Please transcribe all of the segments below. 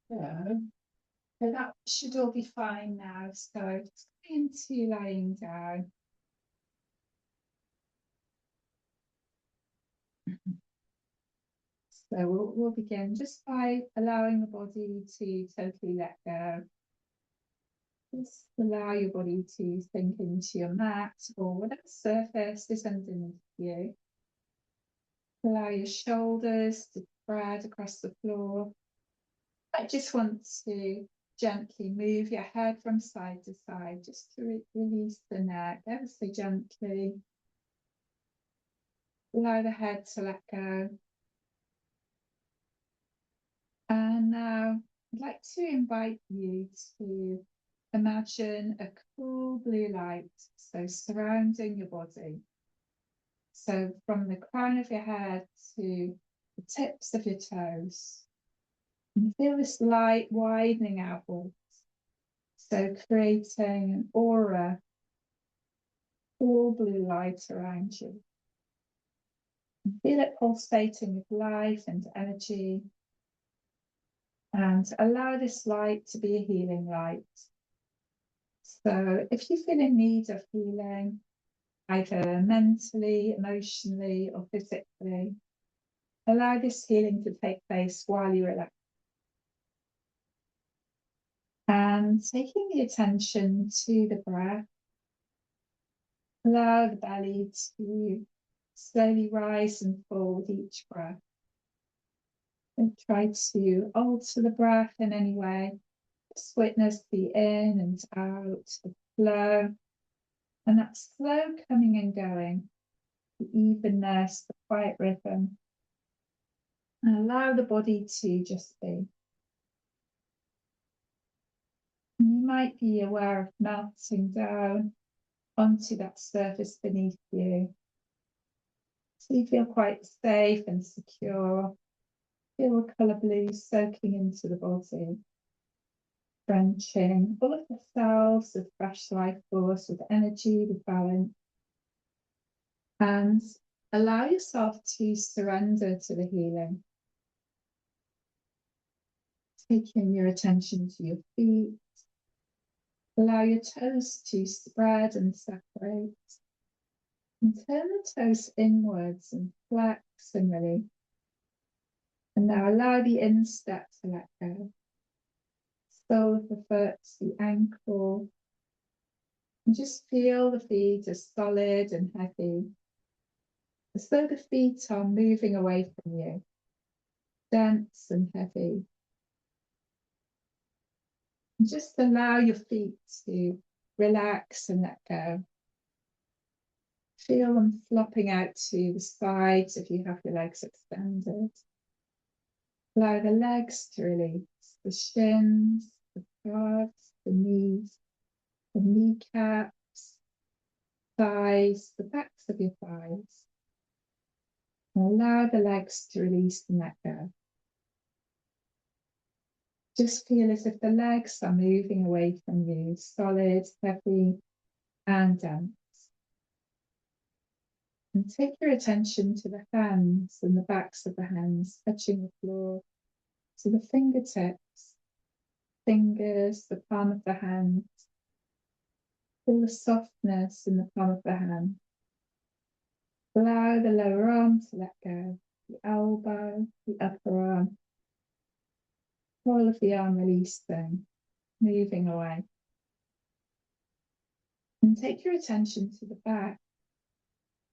So, so that should all be fine now. So just into lying down. So we'll begin just by allowing the body to totally let go. Just allow your body to sink into your mat or whatever surface is underneath you. Allow your shoulders to spread across the floor. I just want to gently move your head from side to side, just to release the neck ever so gently. Allow the head to let go. And now I'd like to invite you to imagine a cool blue light, so surrounding your body. So from the crown of your head to the tips of your toes. And feel this light widening outwards. So creating an aura, all blue light around you. And feel it pulsating with life and energy. And allow this light to be a healing light. So if you feel in need of healing, either mentally, emotionally, or physically, allow this healing to take place while you relax. And taking the attention to the breath, allow the belly to slowly rise and fall with each breath. Don't try to alter the breath in any way. Just witness the in and out, the flow, and that slow coming and going, the evenness, the quiet rhythm. And allow the body to just be. You might be aware of melting down onto that surface beneath you. So you feel quite safe and secure. Feel the colour blue soaking into the body. Drenching all of the cells with fresh life force, with energy, with balance. And allow yourself to surrender to the healing. Taking your attention to your feet. Allow your toes to spread and separate. And turn the toes inwards and flex and release. And now allow the instep to let go. Sole of the foot, the ankle. And just feel the feet are solid and heavy. As though the feet are moving away from you. Dense and heavy. And just allow your feet to relax and let go. Feel them flopping out to the sides if you have your legs extended. Allow the legs to release, the shins, the calves, the knees, the kneecaps, thighs, the backs of your thighs. And allow the legs to release and let go. Just feel as if the legs are moving away from you, solid, heavy, and dense. And take your attention to the hands and the backs of the hands touching the floor, to the fingertips, fingers, the palm of the hand. Feel the softness in the palm of the hand. Allow the lower arm to let go, the elbow, the upper arm. All of the arm releasing, moving away. And take your attention to the back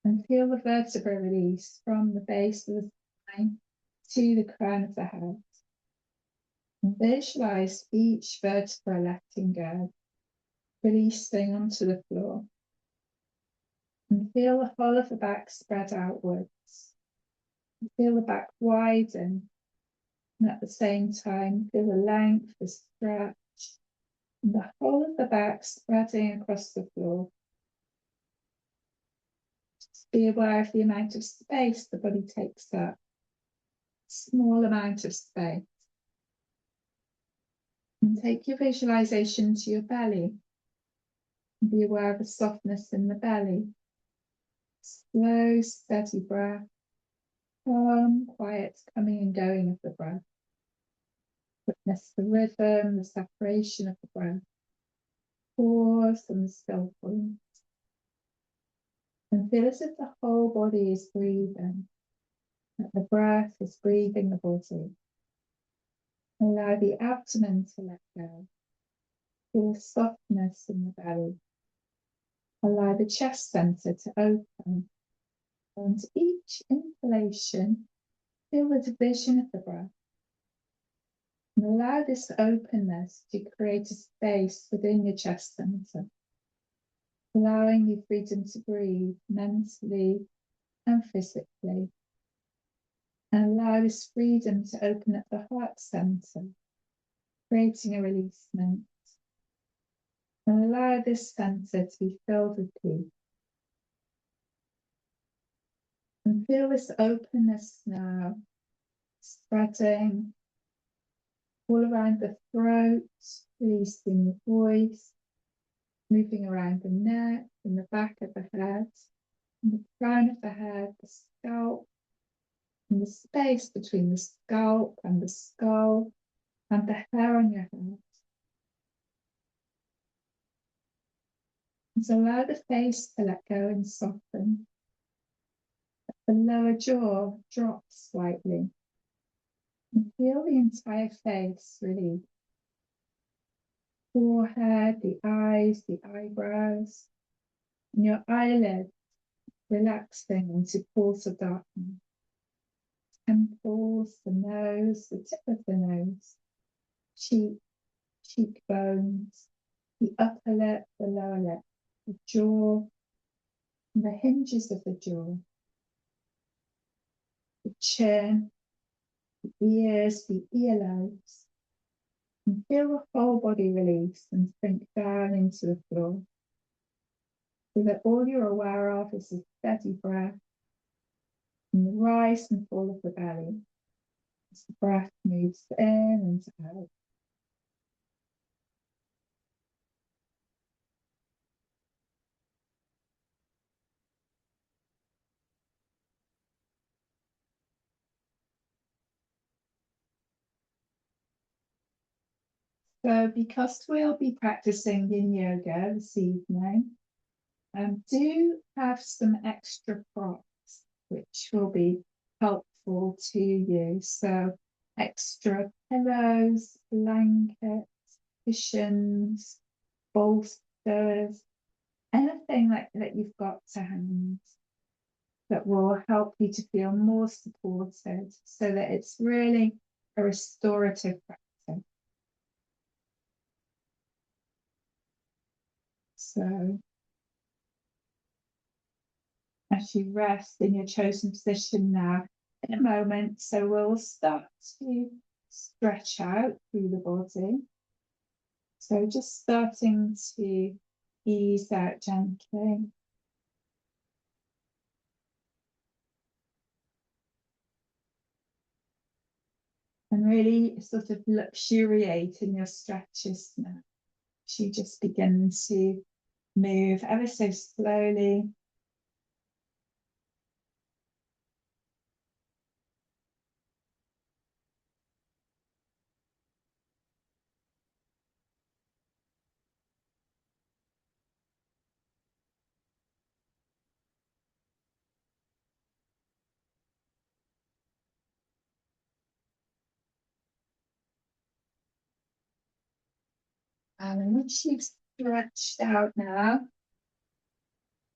and feel the vertebra release from the base of the spine to the crown of the head. And visualize each vertebra letting go, releasing onto the floor. And feel the whole of the back spread outwards. And feel the back widen. And at the same time, feel the length, the stretch, and the whole of the back spreading across the floor. Just be aware of the amount of space the body takes up. Small amount of space. And take your visualization to your belly. And be aware of the softness in the belly. Slow, steady breath. Calm, quiet coming and going of the breath. Witness the rhythm, the separation of the breath. Pause and still point. And feel as if the whole body is breathing, that the breath is breathing the body. Allow the abdomen to let go. Feel softness in the belly. Allow the chest center to open. And each inhalation, feel the division of the breath. And allow this openness to create a space within your chest center, allowing you freedom to breathe mentally and physically. And allow this freedom to open up the heart center, creating a releasement. And allow this center to be filled with peace. And feel this openness now spreading all around the throat, releasing the voice, moving around the neck and the back of the head, and the crown of the head, the scalp, and the space between the scalp and the skull, and the hair on your head. And so allow the face to let go and soften. The lower jaw drops slightly. And feel the entire face release. Forehead, the eyes, the eyebrows, and your eyelids relaxing into pools of darkness. Temples, the nose, the tip of the nose, cheek, cheekbones, the upper lip, the lower lip, the jaw, and the hinges of the jaw, the chin, the ears, the earlobes, and feel the whole body release and sink down into the floor, so that all you're aware of is a steady breath and the rise and fall of the belly as the breath moves in and out. So because we'll be practicing yin yoga this evening, do have some extra props which will be helpful to you. So extra pillows, blankets, cushions, bolsters, anything that you've got to hand that will help you to feel more supported, so that it's really a restorative practice. So as you rest in your chosen position now, in a moment, so we'll start to stretch out through the body. So just starting to ease out gently. And really sort of luxuriate in your stretches now. As you just begin to move ever so slowly. And once you've stretched out now,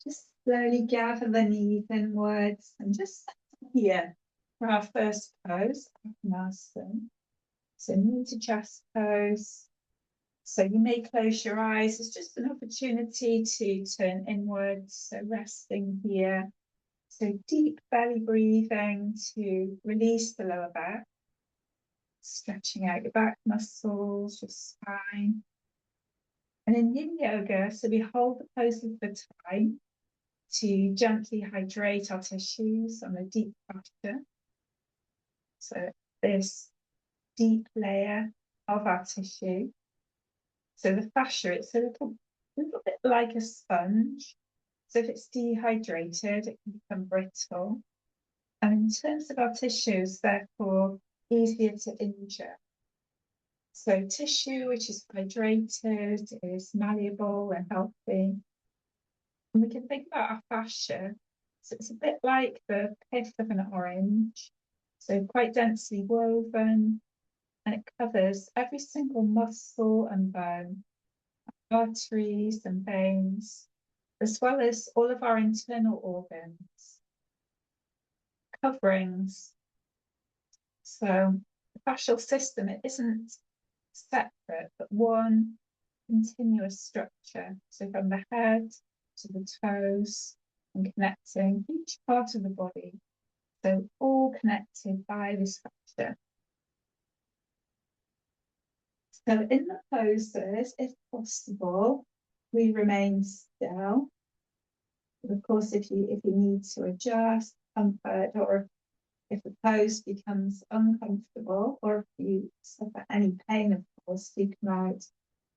just slowly gather the knees inwards and just here for our first pose, Uttanasana. So knee to chest pose. So you may close your eyes. It's just an opportunity to turn inwards, so resting here. So deep belly breathing to release the lower back. Stretching out your back muscles, your spine. And in yin yoga, so we hold the poses for time to gently hydrate our tissues on a deep fascia. So this deep layer of our tissue. So the fascia, it's a little bit like a sponge. So if it's dehydrated, it can become brittle. And in terms of our tissues, therefore, easier to injure. So tissue which is hydrated is malleable and healthy. And we can think about our fascia. So it's a bit like the pith of an orange, so quite densely woven, and it covers every single muscle and bone, arteries and veins, as well as all of our internal organs, coverings. So the fascial system, it isn't separate, but one continuous structure. So from the head to the toes and connecting each part of the body. So all connected by this fascia. So in the poses, if possible, we remain still. Of course, if you need to adjust, comfort, or if the pose becomes uncomfortable, or if you suffer any pain, of course, you come out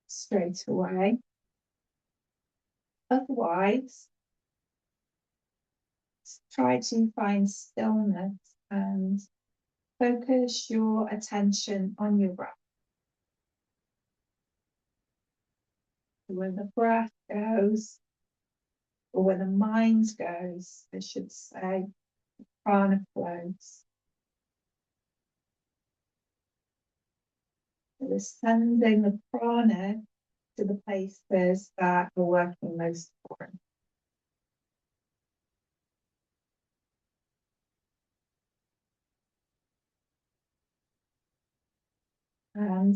straight away. Otherwise, try to find stillness and focus your attention on your breath. Where the breath goes, or where the mind goes, I should say, prana flows. We're sending the prana to the places that are working most for it. And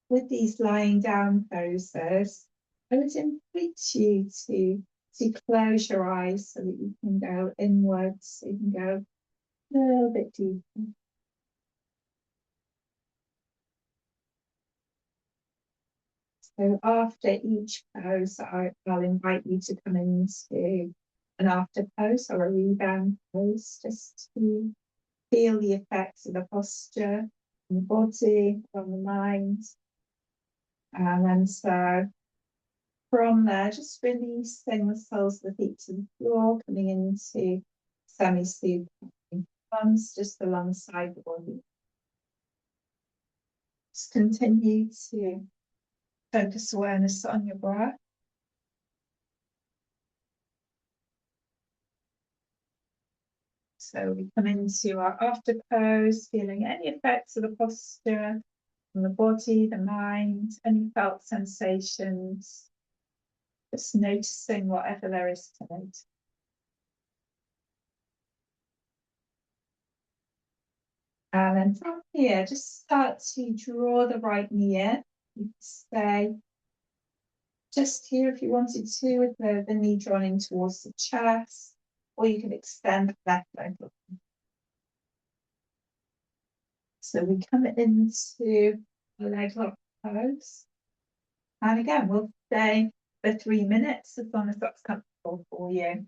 with these lying down poses, I would invite you to close your eyes so that you can go inwards, so you can go a little bit deeper. So after each pose, I'll invite you to come into an after pose or a rebound pose, just to feel the effects of the posture on the body, on the mind. And then so from there, just releasing the soles of the feet to the floor, coming into semi-supine, thumbs just alongside the body. Just continue to focus awareness on your breath. So we come into our after pose, feeling any effects of the posture on the body, the mind, any felt sensations. Just noticing whatever there is to notice. And then from here, just start to draw the right knee in. You can stay just here if you wanted to, with the knee drawn in towards the chest, or you can extend the left leg. So we come into a leg lock pose. And again, we'll stay for 3 minutes as long as that's comfortable for you.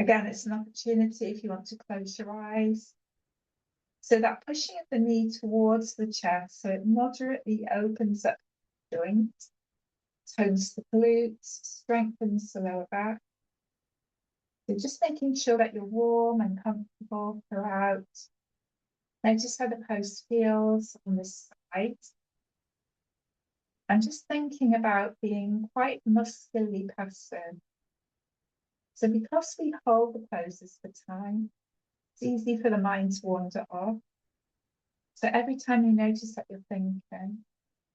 Again, it's an opportunity if you want to close your eyes. So that pushing of the knee towards the chest, so it moderately opens up the joint, tones the glutes, strengthens the lower back. So just making sure that you're warm and comfortable throughout. Notice how the pose feels on this side. And just thinking about being quite muscularly passive. So because we hold the poses for time, it's easy for the mind to wander off. So every time you notice that you're thinking,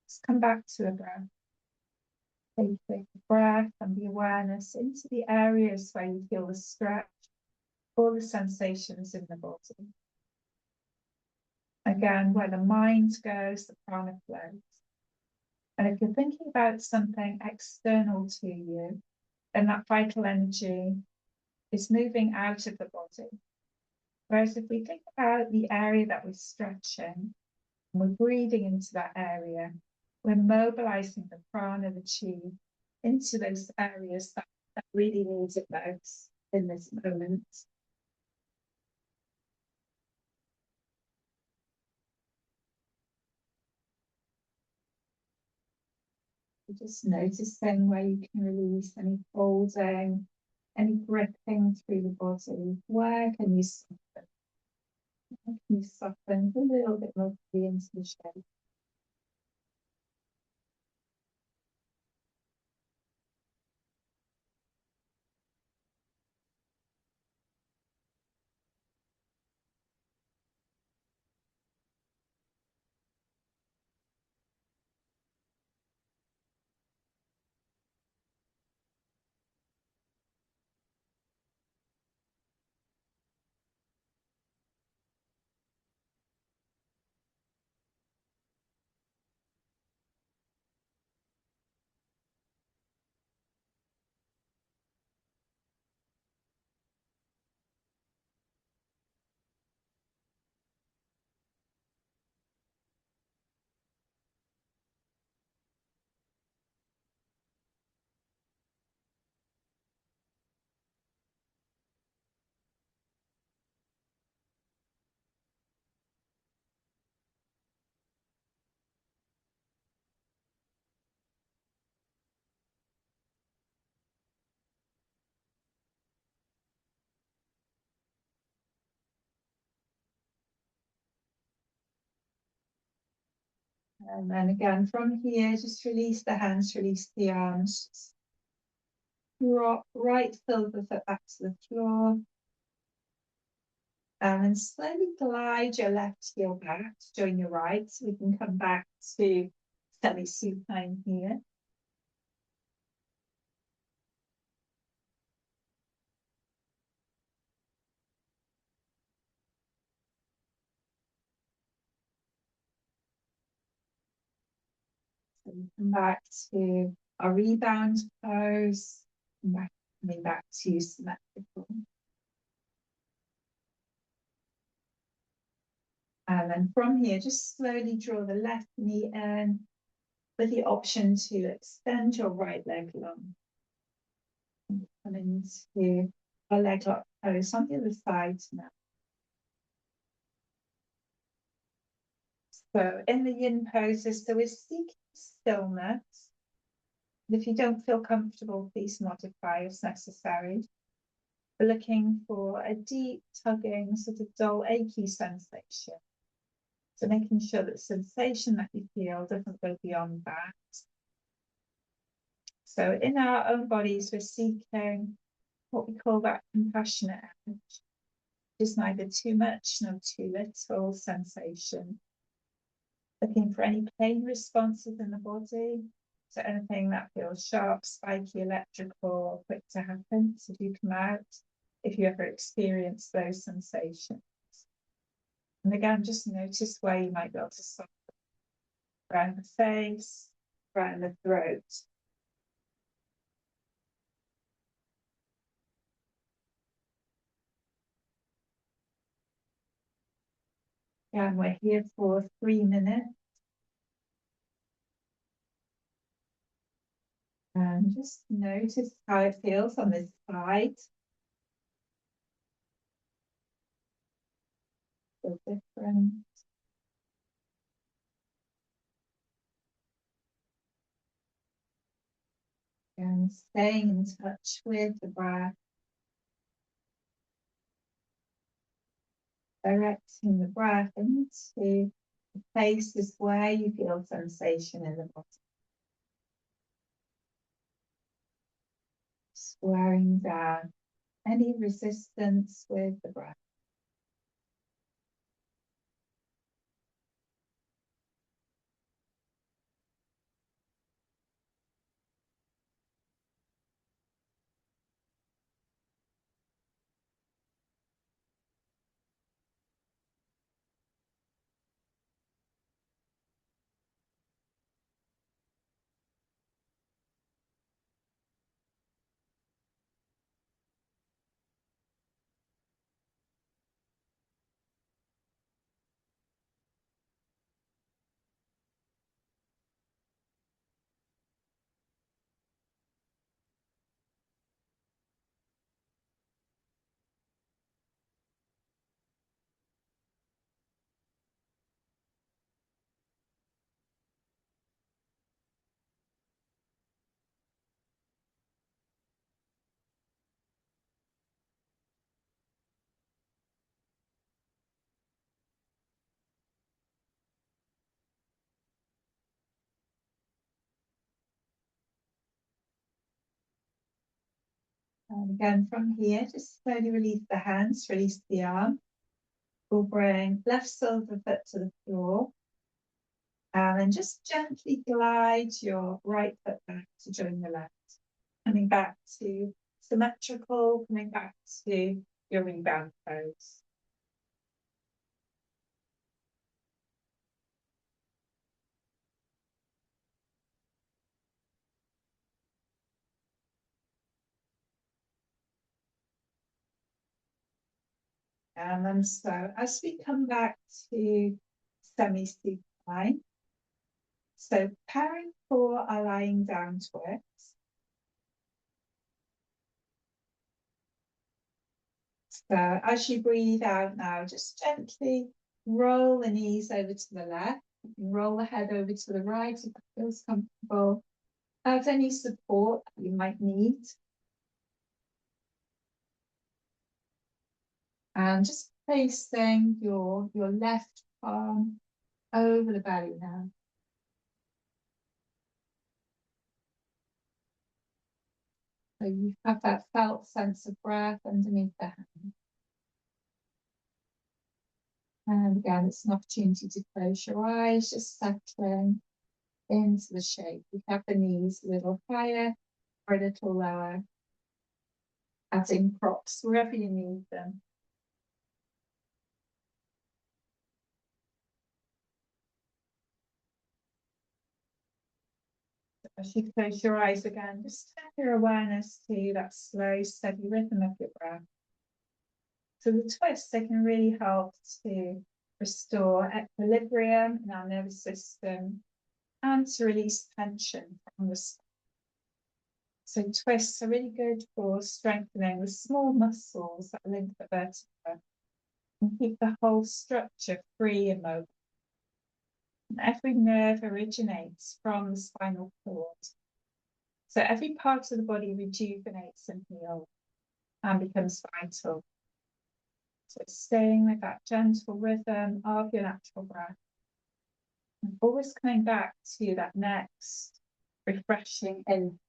just come back to a breath. Take a big breath and the awareness into the areas where you feel the stretch, all the sensations in the body. Again, where the mind goes, the prana flows. And if you're thinking about something external to you, then that vital energy is moving out of the body. Whereas if we think about the area that we're stretching, and we're breathing into that area, we're mobilizing the prana, the chi, into those areas that really need it most in this moment. Just noticing where you can release any folding, any gripping through the body. Where can you soften? Where can you soften a little bit more into the shape? And then again, from here, just release the hands, release the arms. Just drop right silver foot back to the floor. And then slowly glide your left heel back to join your right. So we can come back to semi-supine here. So we come back to our rebound pose. Coming back to symmetrical. And then from here, just slowly draw the left knee in with the option to extend your right leg long. Come into a leg lock pose on the other side now. So in the yin poses, so we're seeking stillness. If you don't feel comfortable, please modify as necessary. We're looking for a deep tugging, sort of dull, achy sensation. So making sure that sensation that you feel doesn't go beyond that. So in our own bodies, we're seeking what we call that compassionate edge. Just neither too much nor too little sensation. Looking for any pain responses in the body. So anything that feels sharp, spiky, electrical, or quick to happen. So do come out if you ever experience those sensations. And again, just notice where you might be able to soften around the face, around the throat. And we're here for 3 minutes. And just notice how it feels on this side. So different. And staying in touch with the breath. Directing the breath into the places where you feel sensation in the body. Squaring down any resistance with the breath. And again, from here, just slowly release the hands, release the arm. We'll bring left silver foot to the floor. And then just gently glide your right foot back to join the left. Coming back to symmetrical, coming back to your rebound pose. And then so as we come back to semi-supine, so preparing for our lying down twist. So as you breathe out now, just gently roll the knees over to the left, roll the head over to the right if it feels comfortable. Add any support that you might need. And just placing your left palm over the belly now. So you have that felt sense of breath underneath the hand. And again, it's an opportunity to close your eyes, just settling into the shape. You have the knees a little higher or a little lower, adding props wherever you need them. As you close your eyes again, just turn your awareness to that slow, steady rhythm of your breath. So the twists, they can really help to restore equilibrium in our nervous system and to release tension from the spine. So twists are really good for strengthening the small muscles that link the vertebra and keep the whole structure free and mobile. And every nerve originates from the spinal cord. So every part of the body rejuvenates and heals and becomes vital. So staying with that gentle rhythm of your natural breath and always coming back to that next refreshing inhale.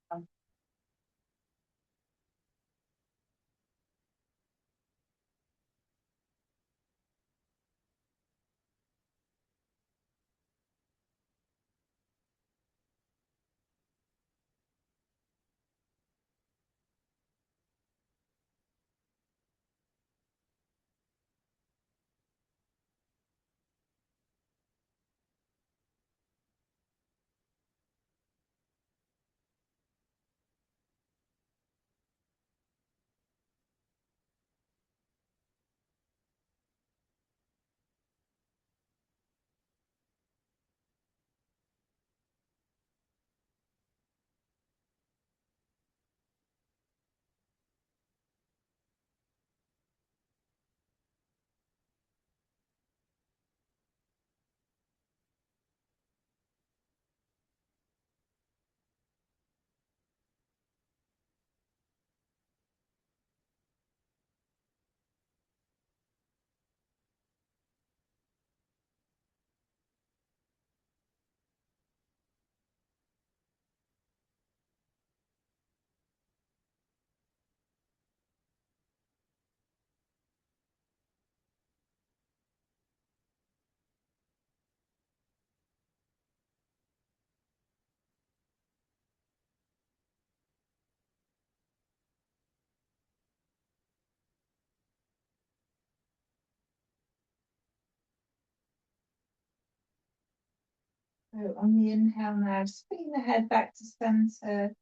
So on the inhale now, just bring the head back to center,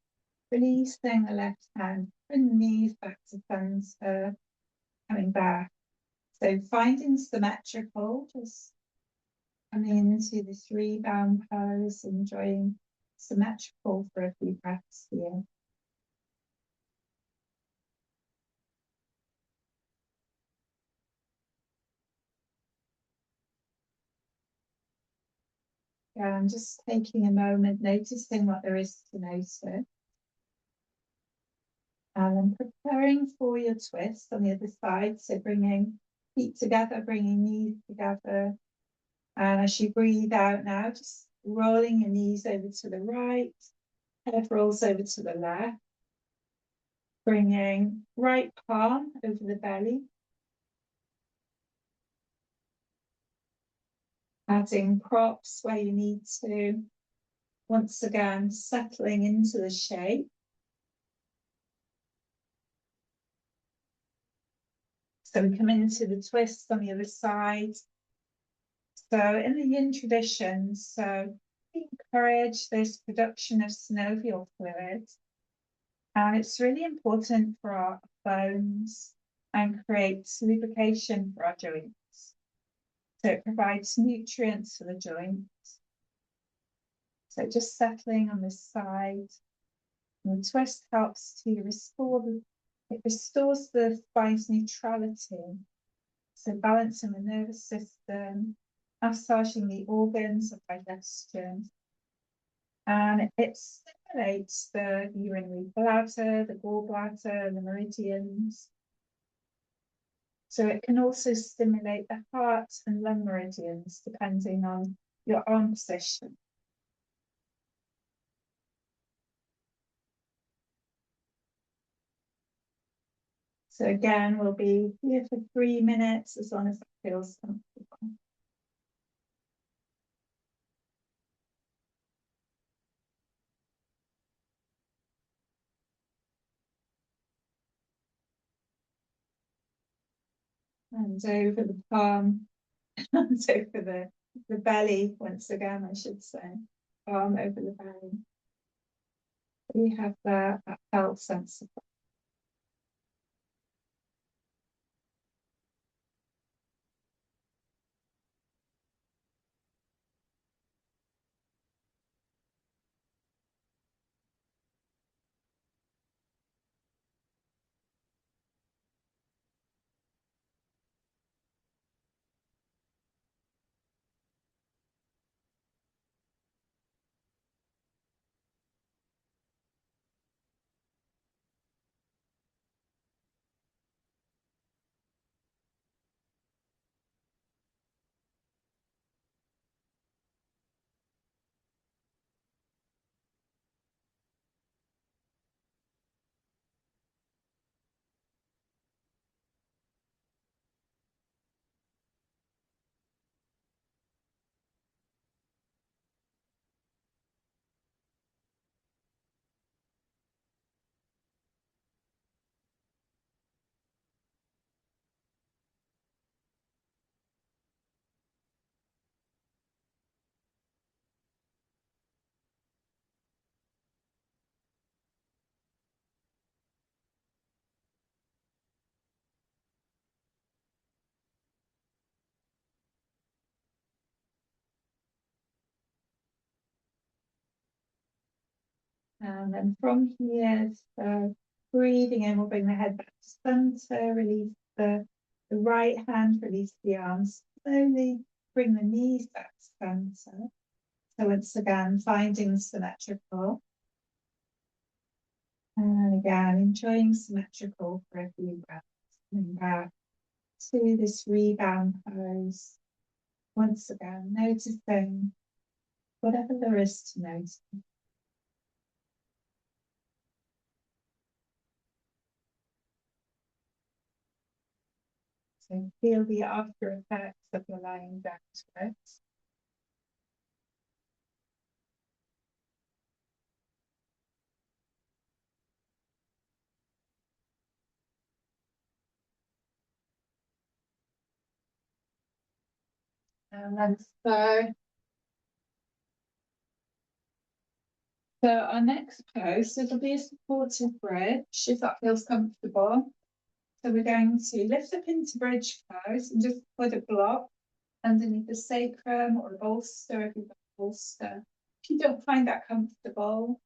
releasing the left hand, bring the knees back to center, coming back. So finding symmetrical, just coming into this rebound pose, enjoying symmetrical for a few breaths here. Yeah, I'm just taking a moment, noticing what there is to notice. And then preparing for your twist on the other side. So bringing feet together, bringing knees together. And as you breathe out now, just rolling your knees over to the right, head rolls over to the left. Bringing right palm over the belly. Adding props where you need to. Once again, settling into the shape. So we come into the twist on the other side. So in the yin tradition, so we encourage this production of synovial fluid. And it's really important for our bones and creates lubrication for our joints. So it provides nutrients for the joints. So just settling on this side. And the twist helps to it restores the spine's neutrality. So balancing the nervous system, massaging the organs of digestion. And it stimulates the urinary bladder, the gallbladder, the meridians. So it can also stimulate the heart and lung meridians, depending on your arm position. So again, we'll be here for 3 minutes as long as it feels comfortable. And over the palm, and over the belly, once again, I should say, palm over the belly. We have that felt sense of and then from here, so breathing in, we'll bring the head back to center, release the right hand, release the arms, slowly bring the knees back to center. So once again, finding symmetrical. And again, enjoying symmetrical for a few breaths. Coming back to this rebound pose. Once again, noticing whatever there is to notice. So feel the after effects of your lying down to it. And then so our next pose, it'll be a supportive bridge, if that feels comfortable. So we're going to lift up into bridge pose and just put a block underneath the sacrum or a bolster if you've got a bolster. If you don't find that comfortable,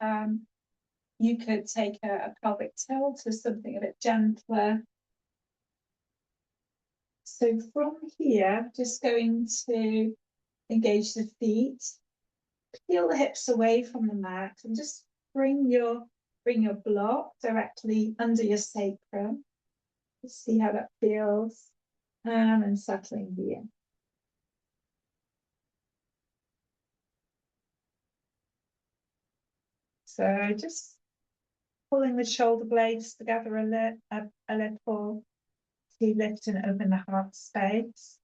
you could take a pelvic tilt or something a bit gentler. So from here, just going to engage the feet, peel the hips away from the mat and just bring your block directly under your sacrum. Just see how that feels. And settling here. So just pulling the shoulder blades together a little to lift and open the heart space.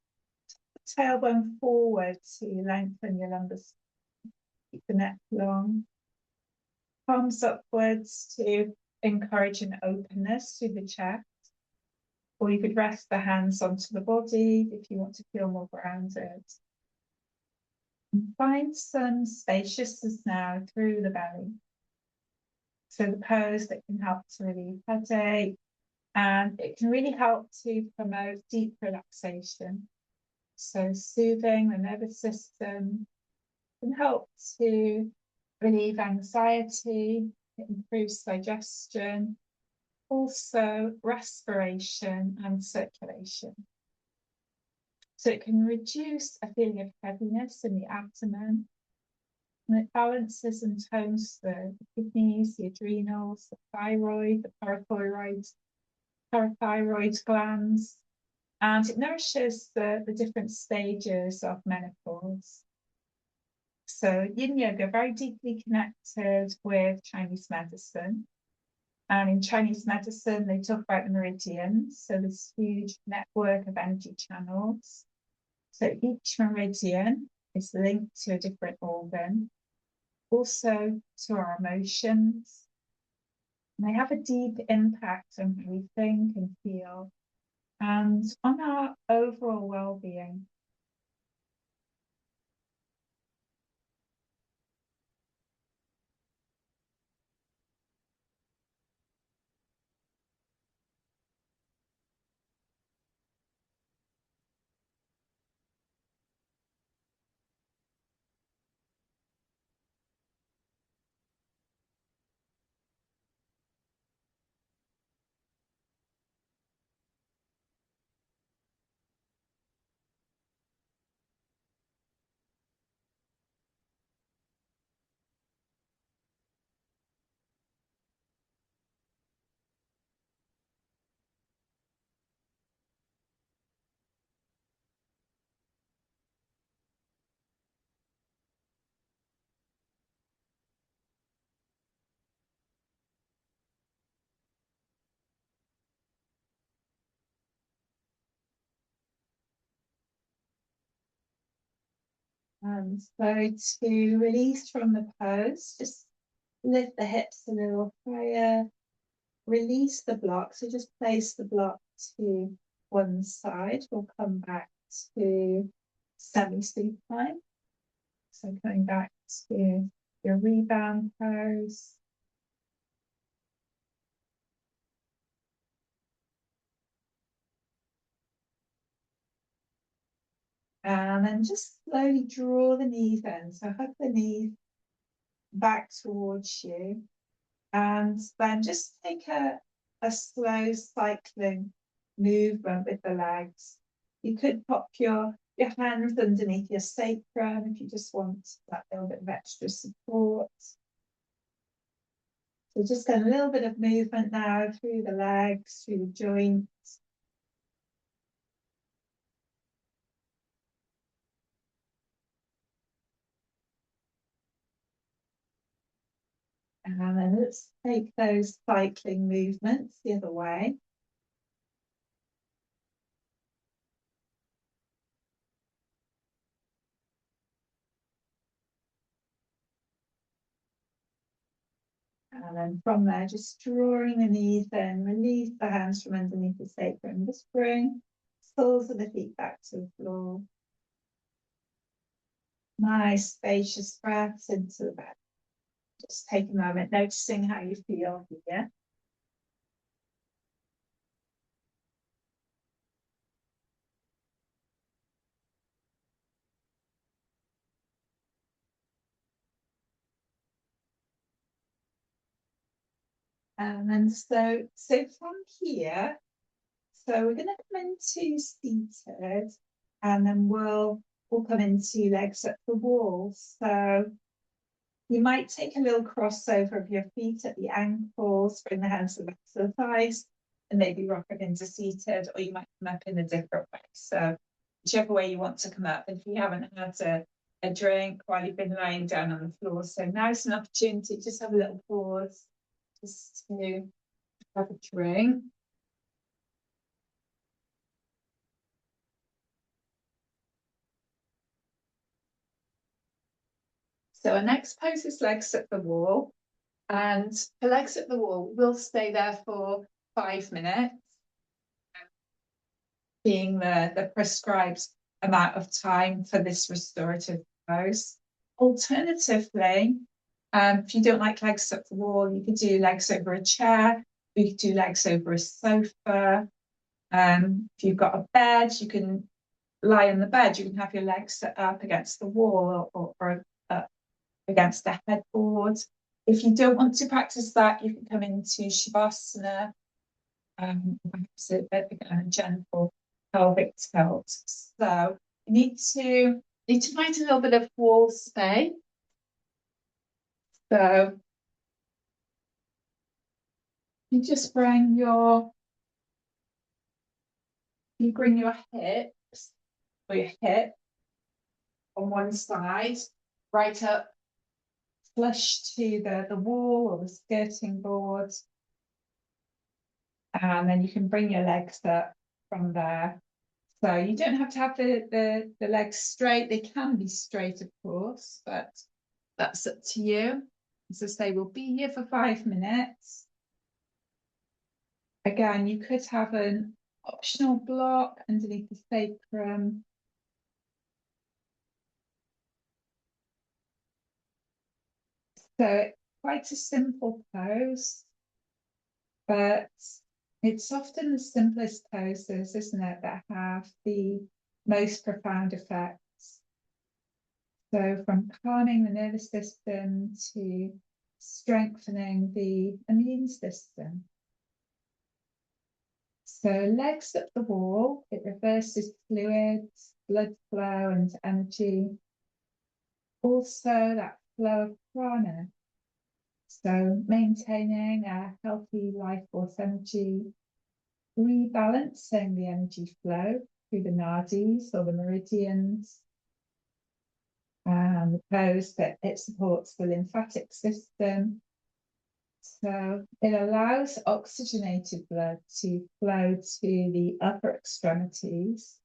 Tailbone forward to lengthen your lumbar spine. Keep the neck long. Palms upwards to encourage an openness through the chest. Or you could rest the hands onto the body if you want to feel more grounded. And find some spaciousness now through the belly. So the pose that can help to relieve headache, and it can really help to promote deep relaxation. So soothing the nervous system can help to relieve anxiety, it improves digestion, also respiration and circulation. So it can reduce a feeling of heaviness in the abdomen, and it balances and tones the kidneys, the adrenals, the thyroid, the parathyroid glands, and it nourishes the different stages of menopause. So yin yoga, very deeply connected with Chinese medicine. And in Chinese medicine, they talk about the meridians. So this huge network of energy channels. So each meridian is linked to a different organ, also to our emotions. And they have a deep impact on how we think and feel and on our overall well-being. And so to release from the pose, just lift the hips a little higher, release the block. So just place the block to one side. We'll come back to semi-supine. So coming back to your rebound pose. And then just slowly draw the knees in. So hug the knees back towards you. And then just take a slow cycling movement with the legs. You could pop your hands underneath your sacrum if you just want that little bit of extra support. So just get a little bit of movement now through the legs, through the joints. And then let's take those cycling movements the other way. And then from there, just drawing the knees in, release the hands from underneath the sacrum. Just bring soles of the feet back to the floor. Nice spacious breaths into the belly. Just take a moment, noticing how you feel here. And then so from here, so we're going to come into seated, and then we'll come into legs at the wall. So you might take a little crossover of your feet at the ankles, bring the hands to the back of the thighs, and maybe rock it into seated, or you might come up in a different way. So whichever way you want to come up. If you haven't had a drink while you've been lying down on the floor, so now's an opportunity, just have a little pause, just to have a drink. So our next pose is legs at the wall. And for legs at the wall, we'll stay there for 5 minutes, being the prescribed amount of time for this restorative pose. Alternatively, if you don't like legs at the wall, you could do legs over a chair, you could do legs over a sofa. If you've got a bed, you can lie on the bed, you can have your legs set up against the wall or against the headboard. If you don't want to practice that, you can come into Shavasana, perhaps a gentle pelvic tilt. So you need to find a little bit of wall space. So you just bring your hips or your hip on one side, right up flush to the wall or the skirting board. And then you can bring your legs up from there. So you don't have to have the legs straight. They can be straight, of course, but that's up to you. As I say, we'll be here for 5 minutes. Again, you could have an optional block underneath the sacrum. So quite a simple pose, but it's often the simplest poses, isn't it, that have the most profound effects. So from calming the nervous system to strengthening the immune system. So legs up the wall, it reverses fluids, blood flow and energy. Also that flow of prana. So maintaining a healthy life force energy, rebalancing the energy flow through the nadis or the meridians. And the pose that it supports the lymphatic system. So it allows oxygenated blood to flow to the upper extremities.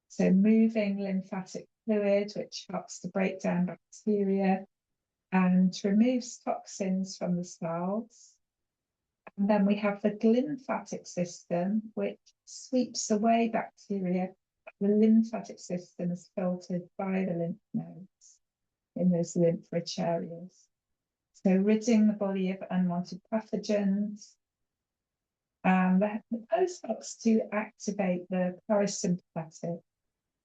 So moving lymphatic fluid, which helps to break down bacteria and removes toxins from the cells. And then we have the glymphatic system, which sweeps away bacteria. The lymphatic system is filtered by the lymph nodes in those lymph-rich areas. So ridding the body of unwanted pathogens. The pose helps to activate the parasympathetic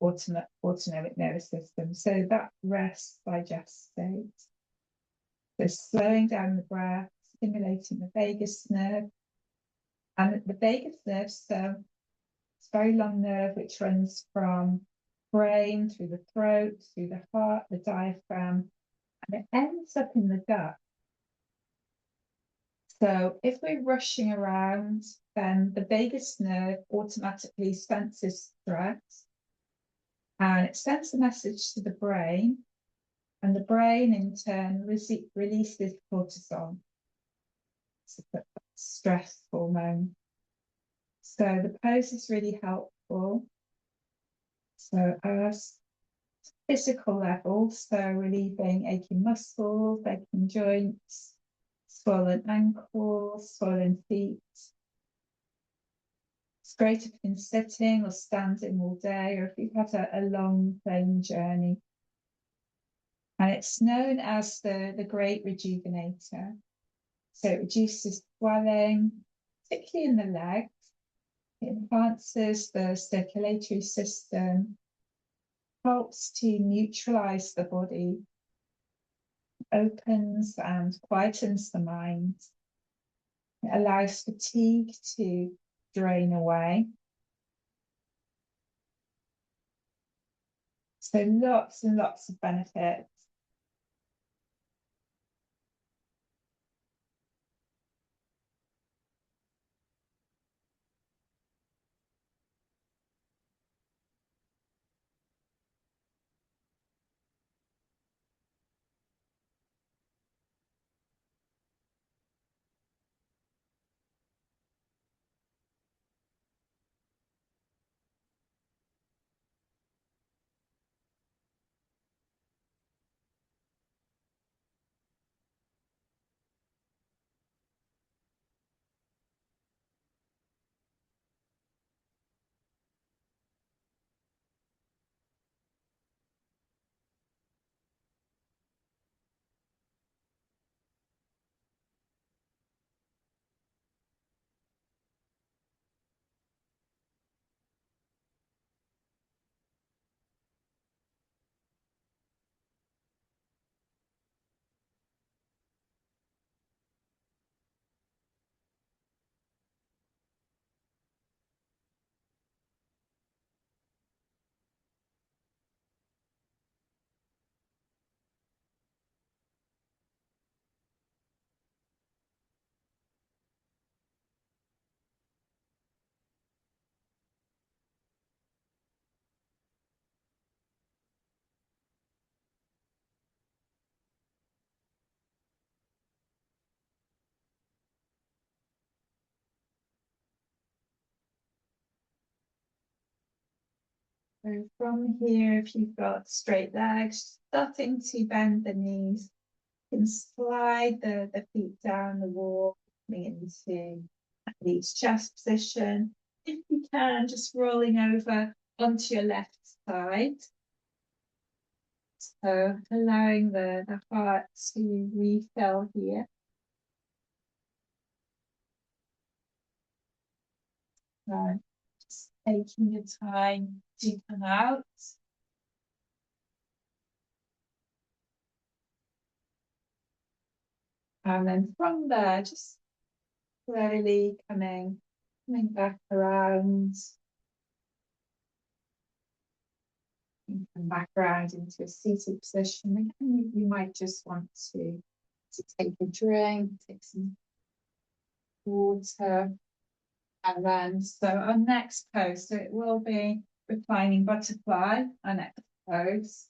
autonomic nervous system. So that rest digest state. So slowing down the breath, stimulating the vagus nerve. And the vagus nerve, so it's a very long nerve which runs from brain through the throat, through the heart, the diaphragm, and it ends up in the gut. So if we're rushing around, then the vagus nerve automatically senses stress and it sends a message to the brain, and the brain in turn releases cortisol, so stress hormone. So the pose is really helpful. So as physical level, so relieving aching muscles, aching joints, swollen ankles, swollen feet. It's great if you've been sitting or standing all day, or if you've had a long plane journey. And it's known as the great rejuvenator. So it reduces swelling, particularly in the legs. It enhances the circulatory system, helps to neutralize the body, opens and quietens the mind. It allows fatigue to drain away. So lots and lots of benefits. So from here, if you've got straight legs, starting to bend the knees, you can slide the feet down the wall, coming into Lead's chest position. If you can, just rolling over onto your left side. So allowing the heart to refill here. So just taking your time to come out. And then from there, just slowly coming back around. You come back around into a seated position. Again, you might just want to take a drink, take some water. And then, so our next pose, so it will be reclining butterfly, our next pose.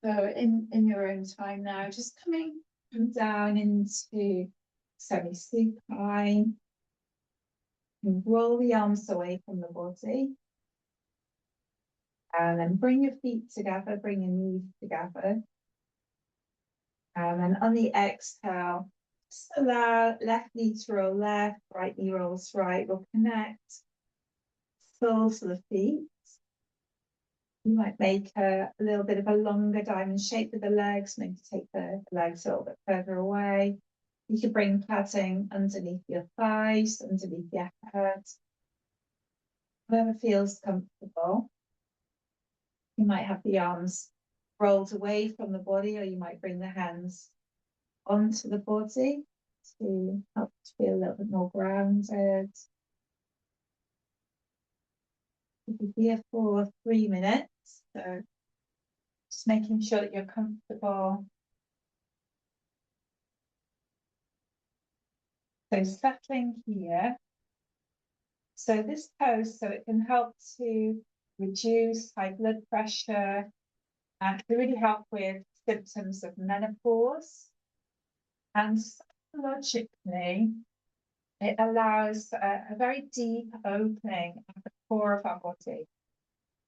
So in your own time now, just coming down into semi-supine. Roll the arms away from the body. And then bring your feet together, bring your knees together. And then on the exhale, just allow left knee to roll left, right knee rolls right. We'll connect soles to the feet. You might make a little bit of a longer diamond shape with the legs, maybe take the legs a little bit further away. You could bring padding underneath your thighs, underneath your head, whatever feels comfortable. You might have the arms rolled away from the body, or you might bring the hands onto the body to help to feel a little bit more grounded. We'll be here for 3 minutes, so just making sure that you're comfortable. So settling here. So this pose, so it can help to reduce high blood pressure and can really help with symptoms of menopause. And psychologically, it allows a very deep opening at the core of our body.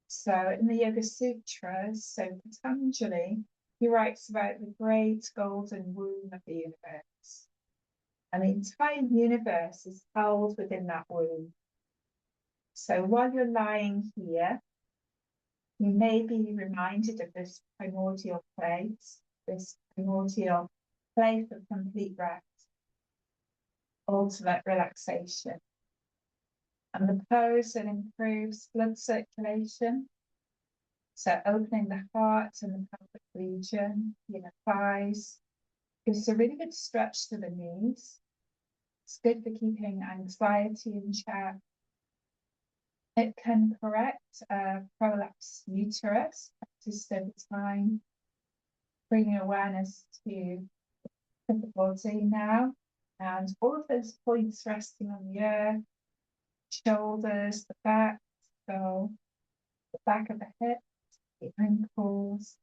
So in the Yoga Sutras, so Patanjali, he writes about the great golden womb of the universe. And the entire universe is held within that womb. So while you're lying here, you may be reminded of this primordial place of complete rest, ultimate relaxation. And the pose that improves blood circulation. So opening the heart and the pelvic region, the thighs, gives a really good stretch to the knees. It's good for keeping anxiety in check. It can correct prolapsed uterus, practiced over time, bringing awareness to the body now. And all of those points resting on the earth, shoulders, the back, so the back of the hips, the ankles.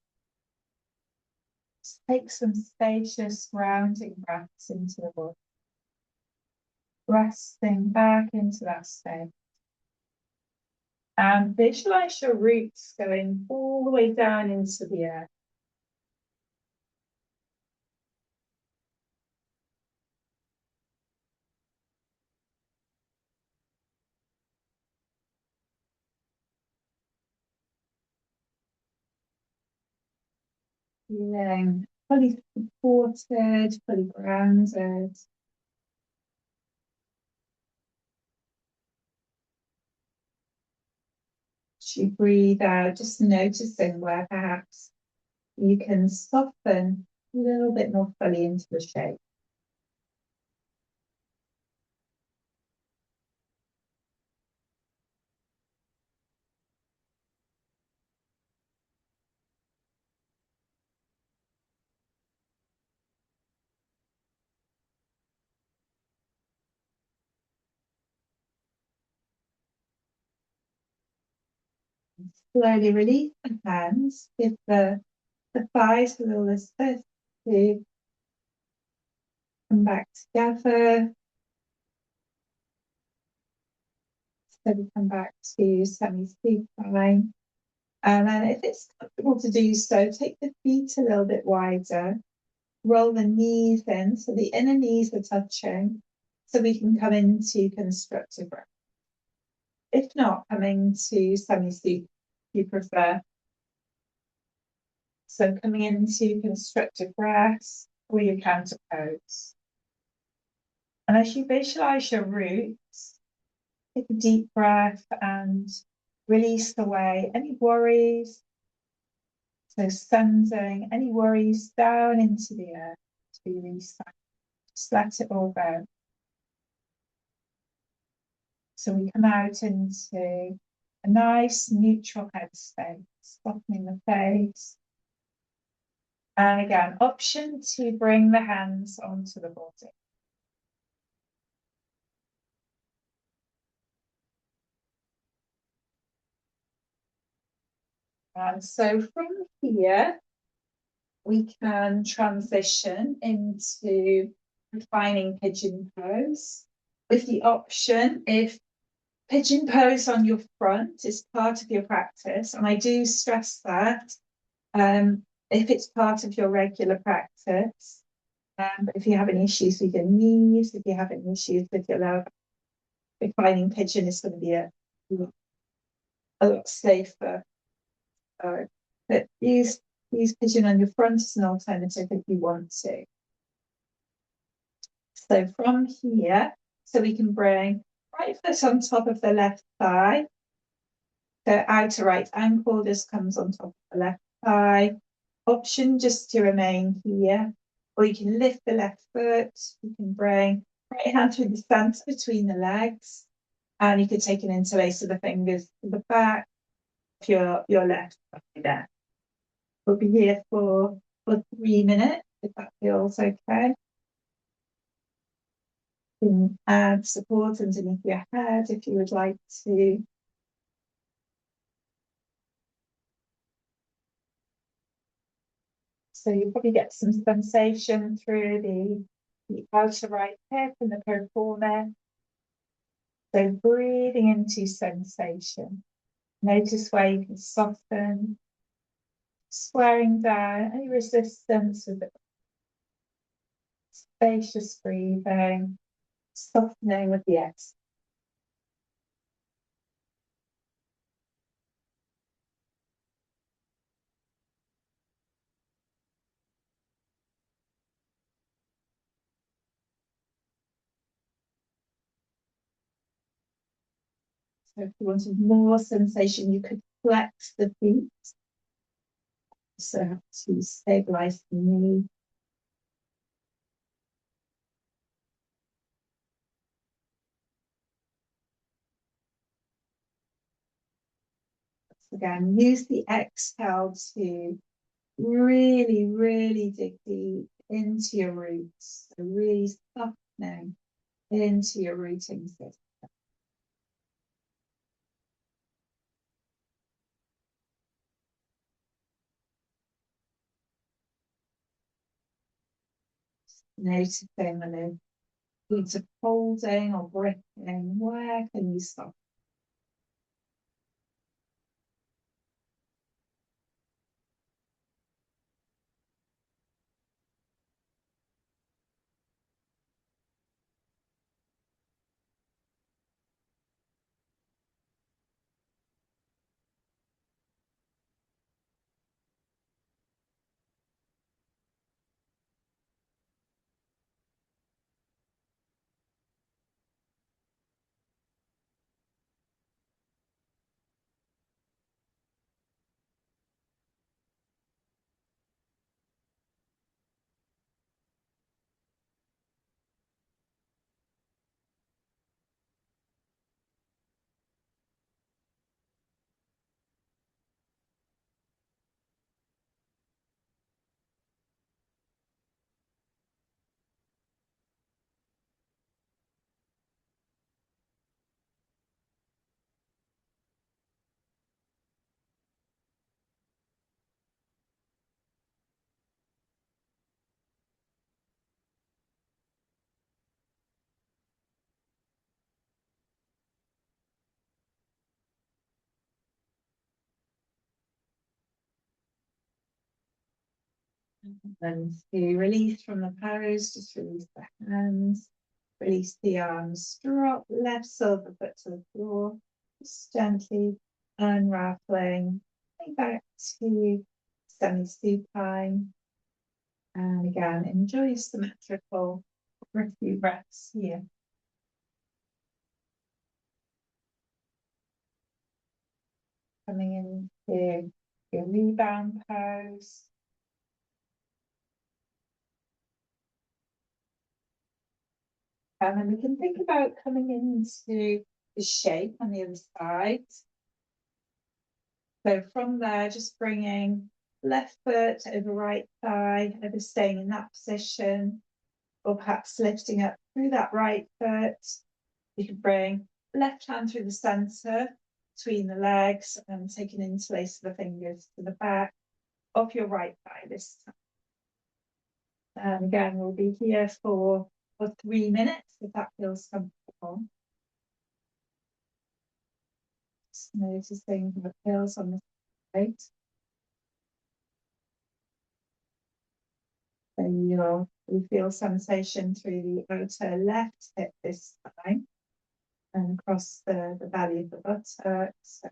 Just take some spacious grounding breaths into the body. Resting back into that state. And visualize your roots going all the way down into the earth. Feeling fully supported, fully grounded. As you breathe out, just noticing where perhaps you can soften a little bit more fully into the shape. Slowly release the hands, give the thighs a little assist to come back together. So we come back to semi-supine. And then if it's comfortable to do so, take the feet a little bit wider, roll the knees in so the inner knees are touching, so we can come into constructive breath. If not, coming to semi-supine if you prefer. So coming into constructive breath or your counter pose. And as you visualize your roots, take a deep breath and release away any worries. So sending any worries down into the earth to be released. Just let it all go. So we come out into a nice neutral headspace, softening the face. And again, option to bring the hands onto the body. And so from here, we can transition into reclining pigeon pose with the option if pigeon pose on your front is part of your practice, and I do stress that if it's part of your regular practice, if you have any issues with your knees, if you have any issues with your lower, reclining pigeon is going to be a lot safer. But use pigeon on your front as an alternative if you want to. So from here, so we can bring right foot on top of the left thigh. The outer right ankle just comes on top of the left thigh. Option just to remain here, or you can lift the left foot. You can bring right hand through the stance between the legs, and you could take an interlace of the fingers to the back of your left thigh there. We'll be here for 3 minutes, if that feels okay. You can add support underneath your head if you would like to. So you probably get some sensation through the outer right hip and the piriformis. So breathing into sensation. Notice where you can soften, swearing down any resistance with the spacious breathing, softening with the exhale. So if you wanted more sensation, you could flex the feet. So to stabilize the knee. Again, use the exhale to really, really dig deep into your roots. So really softening into your rooting system. Noticing when the roots are folding or breaking, where can you stop? And to release from the pose, just release the hands, release the arms, drop left silver foot to the floor, just gently unraveling, coming back to semi-supine. And again, enjoy symmetrical for a few breaths here. Coming into your rebound pose. And then we can think about coming into the shape on the other side. So from there, just bringing left foot over right thigh, either staying in that position, or perhaps lifting up through that right foot. You can bring left hand through the center between the legs and take an interlace of the fingers to the back of your right thigh this time. And again, we'll be here for 3 minutes if that feels comfortable. Just noticing how it feels on the side. So you feel sensation through the outer left hip this time and across the valley of the buttock. So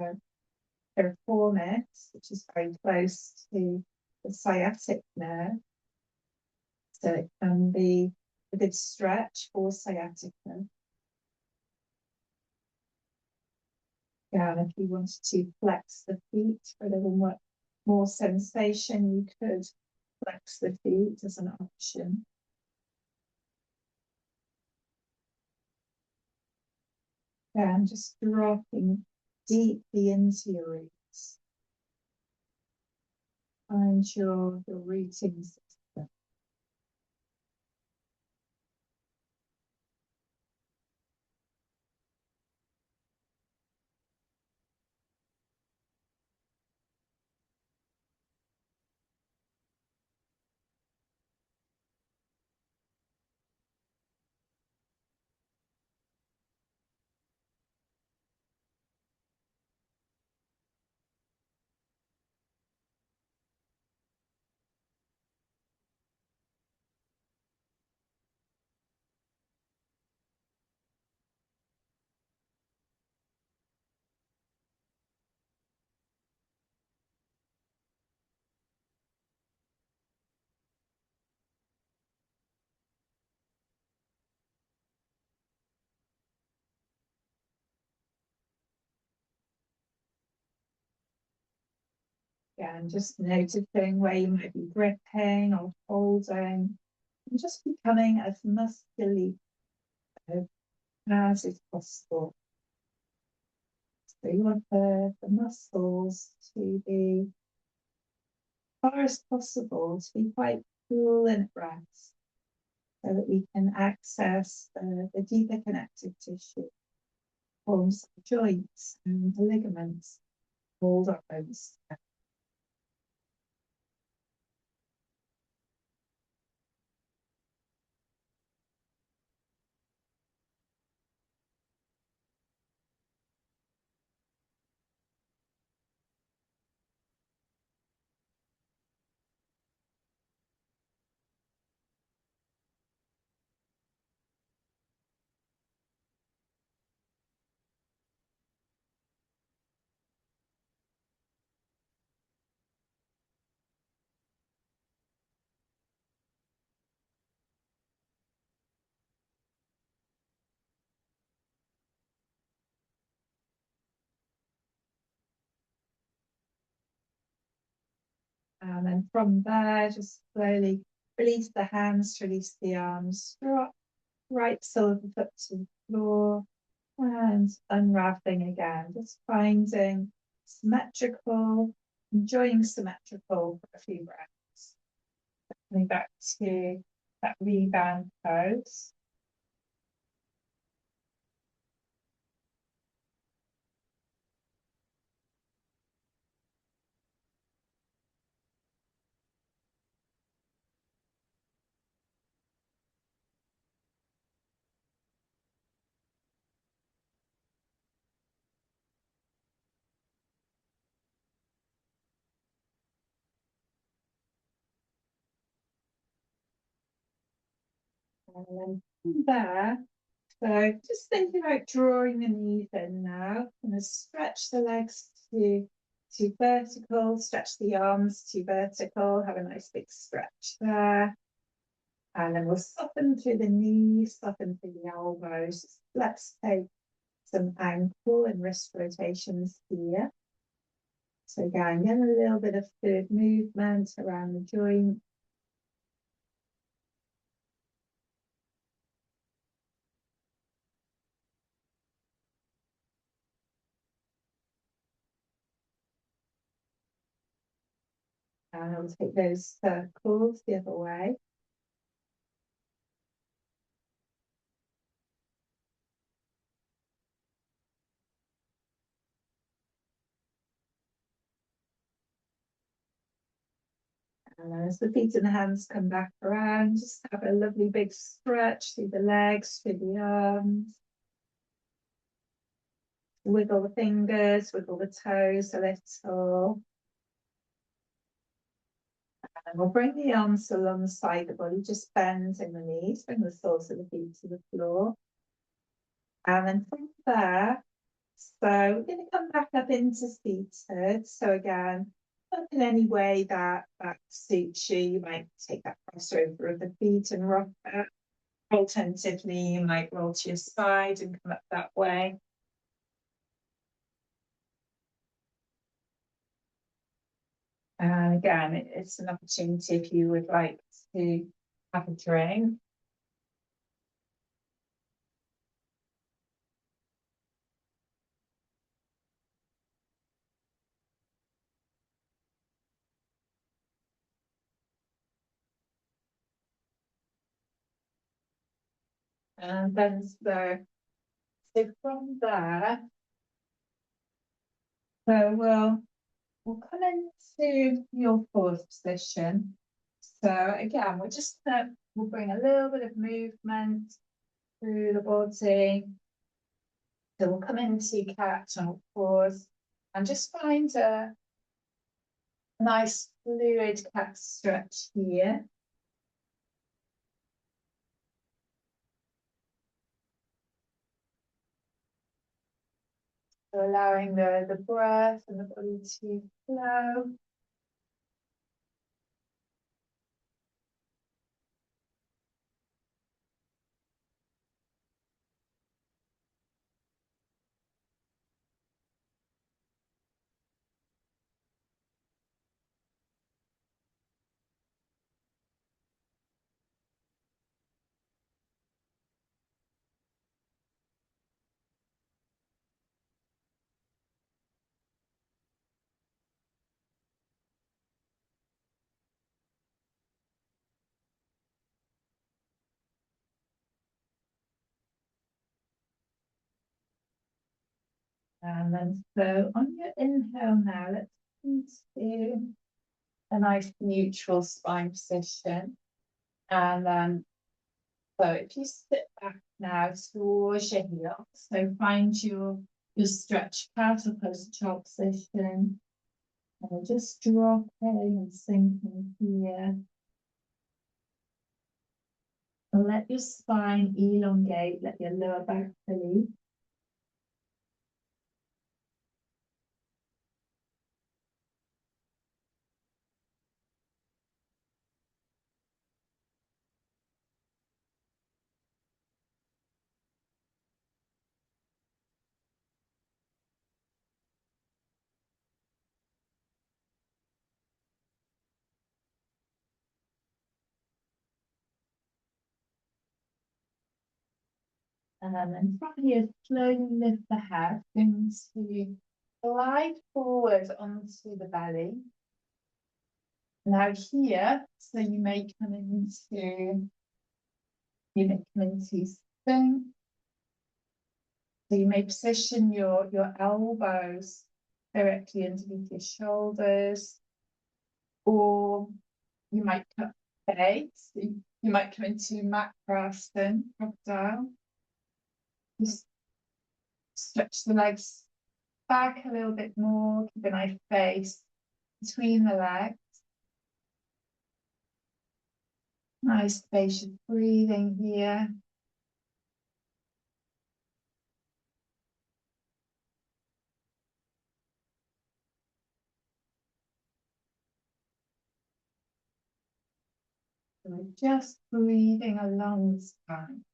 piriformis, which is very close to the sciatic nerve. So it can be a good stretch for sciatica. Yeah, and if you wanted to flex the feet for a little more sensation, you could flex the feet as an option. And just dropping deeply into your roots. Find your rooting system. Again, just noticing where you might be gripping or holding, and just becoming as muscly as is possible. So you want the muscles to be, as far as possible, to be quite cool and at rest, so that we can access the deeper connective tissue, forms of joints and the ligaments, hold our bones. And then from there, just slowly release the hands, release the arms, drop right sole of the foot to the floor, and unraveling again, just finding symmetrical, enjoying symmetrical for a few breaths. Coming back to that rebound pose. And then from there, so just thinking about drawing the knees in now. I'm going to stretch the legs to vertical, stretch the arms to vertical, have a nice big stretch there. And then we'll soften through the knees, soften through the elbows. Let's take some ankle and wrist rotations here. So again, get a little bit of fluid movement around the joint. And I'll take those circles the other way. And then as the feet and the hands come back around, just have a lovely big stretch through the legs, through the arms. Wiggle the fingers, wiggle the toes a little. And we'll bring the arms alongside the body, just bend in the knees, bring the soles of the feet to the floor. And then from there, so we're going to come back up into seated. So again, up in any way that suits you. You might take that crossover of the feet and rock it. Alternatively, you might roll to your side and come up that way. And again, it's an opportunity if you would like to have a drink. And then so from there, so we'll come into your fourth position. So again, we'll bring a little bit of movement through the body. So we'll come into cat and pause and just find a nice fluid cat stretch here. So allowing the breath and the body to flow. And then so on your inhale now, let's come to a nice neutral spine position. And then, so if you sit back now towards your heel, so find your stretch out of close top position. And just dropping and sinking here. And let your spine elongate, let your lower back release. And then from here, slowly lift the head into glide forward onto the belly. Now here, so you may come into spin. So you may position your elbows directly underneath your shoulders, or you might cut face. You might come into Makrasana, crocodile. Just stretch the legs back a little bit more, keep a nice space between the legs. Nice spacious breathing here. So we're just breathing along the spine.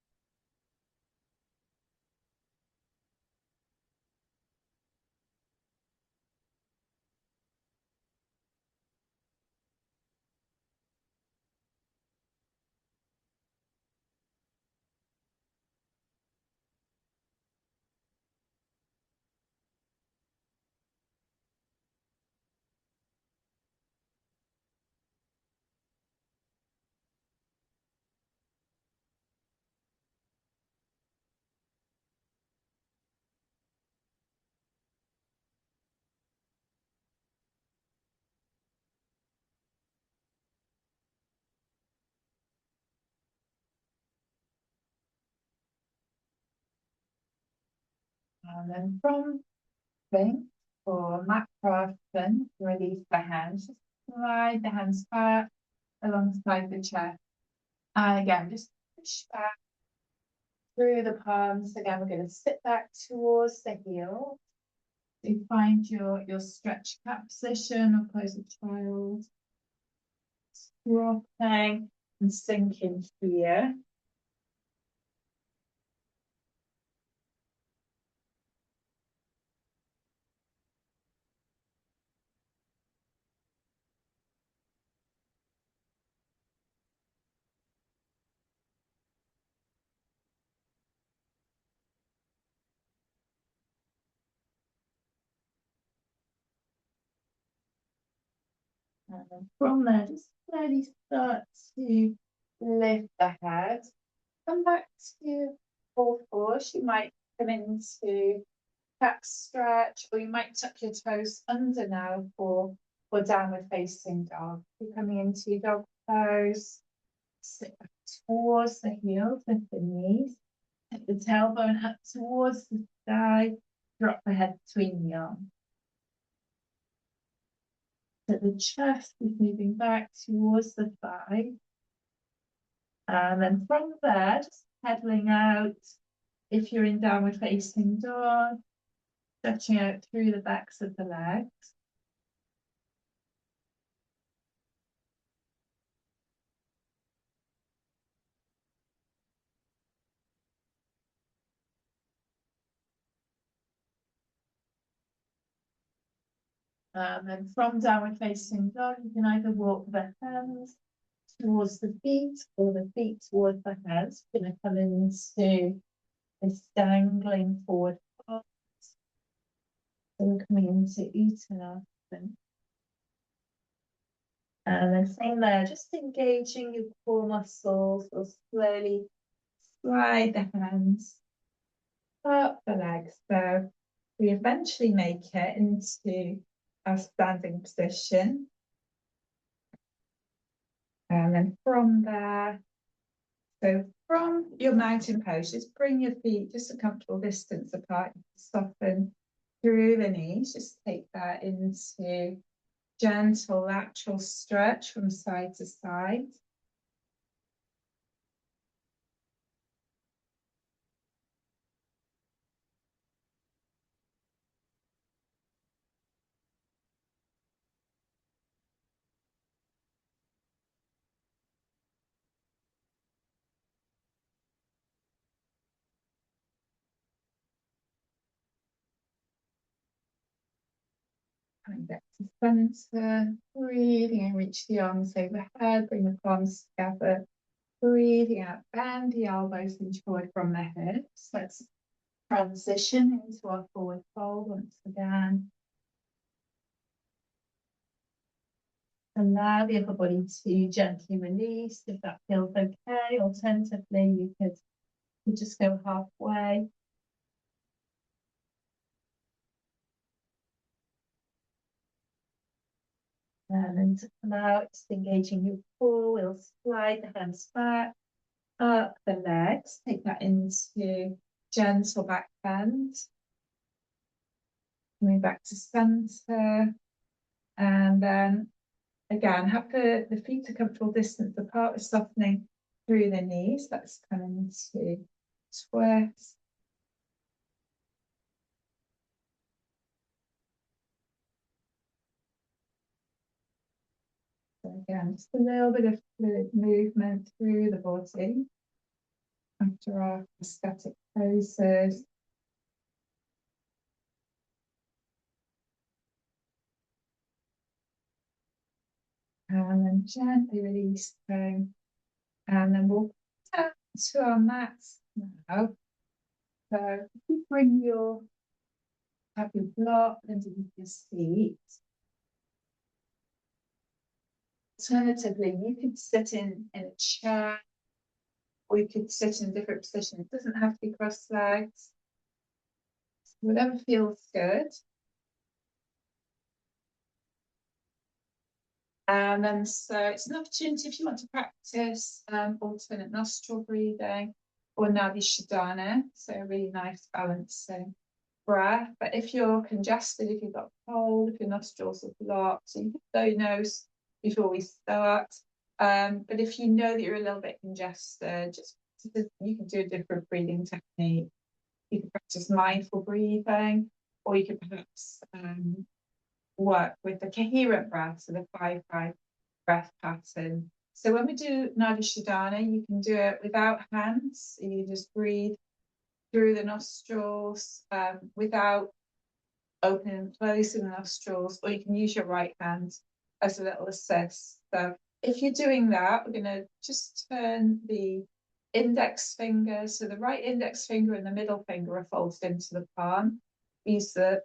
And then from Plank or mat Kraften, release the hands. Just slide the hands back alongside the chest. And again, just push back through the palms. Again, we're going to sit back towards the heel. So you find your stretch cat position or pose a child. Dropping and sinking here. And then from there, just slowly start to lift the head. Come back to all fours. You might come into cat stretch, or you might tuck your toes under now for downward facing dog. You're coming into dog pose. Sit back towards the heels with the knees. Take the tailbone up towards the sky. Drop the head between the arms. So the chest is moving back towards the thigh. And then from there, just pedaling out. If you're in downward facing dog, stretching out through the backs of the legs. And then from downward facing dog, you can either walk the hands towards the feet or the feet towards the hands. We're going to come into this dangling forward fold. So we're coming into Uttanasana. And then from there, just engaging your core muscles, we'll slowly slide the hands up the legs. So we eventually make it into our standing position. And then from there, so from your mountain pose, just bring your feet just a comfortable distance apart. Soften through the knees. Just take that into gentle lateral stretch from side to side. Coming back to center, breathing and reach the arms overhead, bring the palms together, breathing out, bend the elbows inch forward from the hips. Let's transition into our forward fold once again. Allow the upper body to gently release if that feels okay. Alternatively, you could just go halfway. And then to come out, just engaging your core, we'll slide the hands back, up the legs, take that into gentle back bend. Coming back to center, and then again, have the feet a comfortable distance apart with softening through the knees. Let's come into twist. So again, just a little bit of fluid movement through the body after our static poses. And then gently release down. And then we'll tap to our mats now. So if you bring your happy block underneath your feet. Alternatively, you could sit in a chair, or you could sit in different positions. It doesn't have to be crossed legs. Whatever feels good. And then so it's an opportunity if you want to practice alternate nostril breathing or Nadi Shodhana, so a really nice balancing breath. But if you're congested, if you've got cold, if your nostrils are blocked, so you can blow your nose before we start. But if you know that you're a little bit congested, just you can do a different breathing technique. You can practice mindful breathing, or you could perhaps work with the coherent breath, so the 5-5 breath pattern. So when we do Nadi Shodhana, you can do it without hands. You just breathe through the nostrils without opening and closing the nostrils, or you can use your right hand as a little assist. So if you're doing that, we're going to just turn the index finger, so the right index finger and the middle finger are folded into the palm. Use the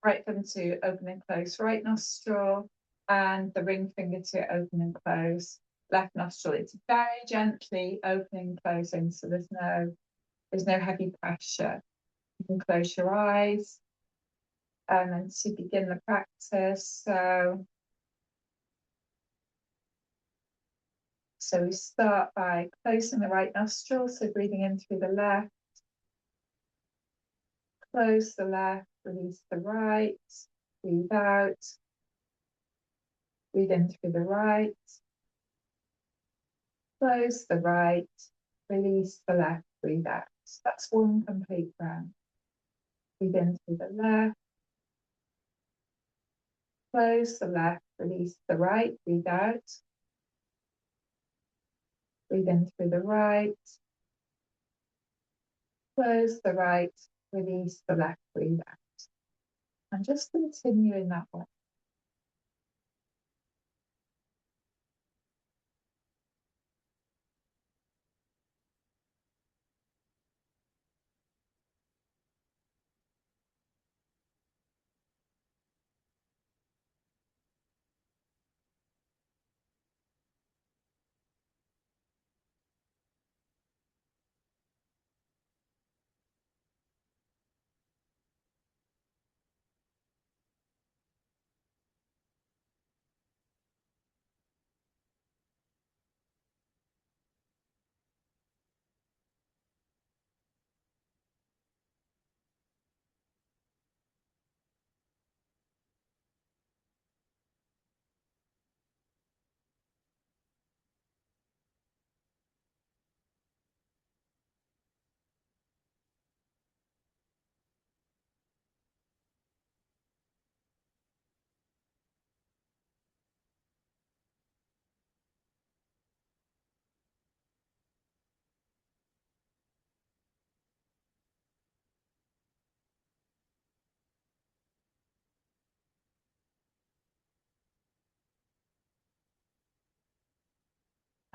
right thumb to open and close right nostril, and the ring finger to open and close left nostril. It's very gently opening and closing, so there's no heavy pressure. You can close your eyes and then to begin the practice. So we start by closing the right nostril, so breathing in through the left, close the left, release the right, breathe out, breathe in through the right, close the right, release the left, breathe out. That's one complete round. Breathe in through the left, close the left, release the right, breathe out. Breathe in through the right, close the right, release the left, breathe out. And just continue in that way.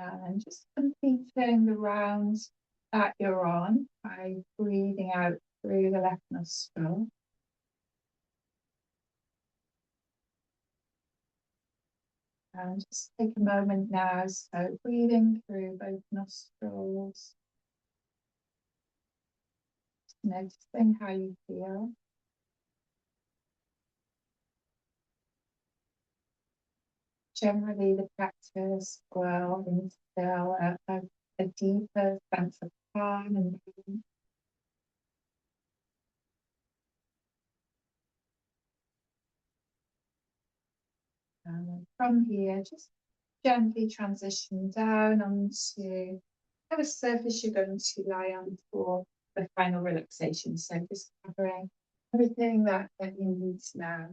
And just completing the rounds that you're on by breathing out through the left nostril. And just take a moment now, so breathing through both nostrils, noticing how you feel. Generally, the practice will instill a deeper sense of calm and peace. from here, just gently transition down onto whatever surface you're going to lie on for the final relaxation. So just covering everything that you need now.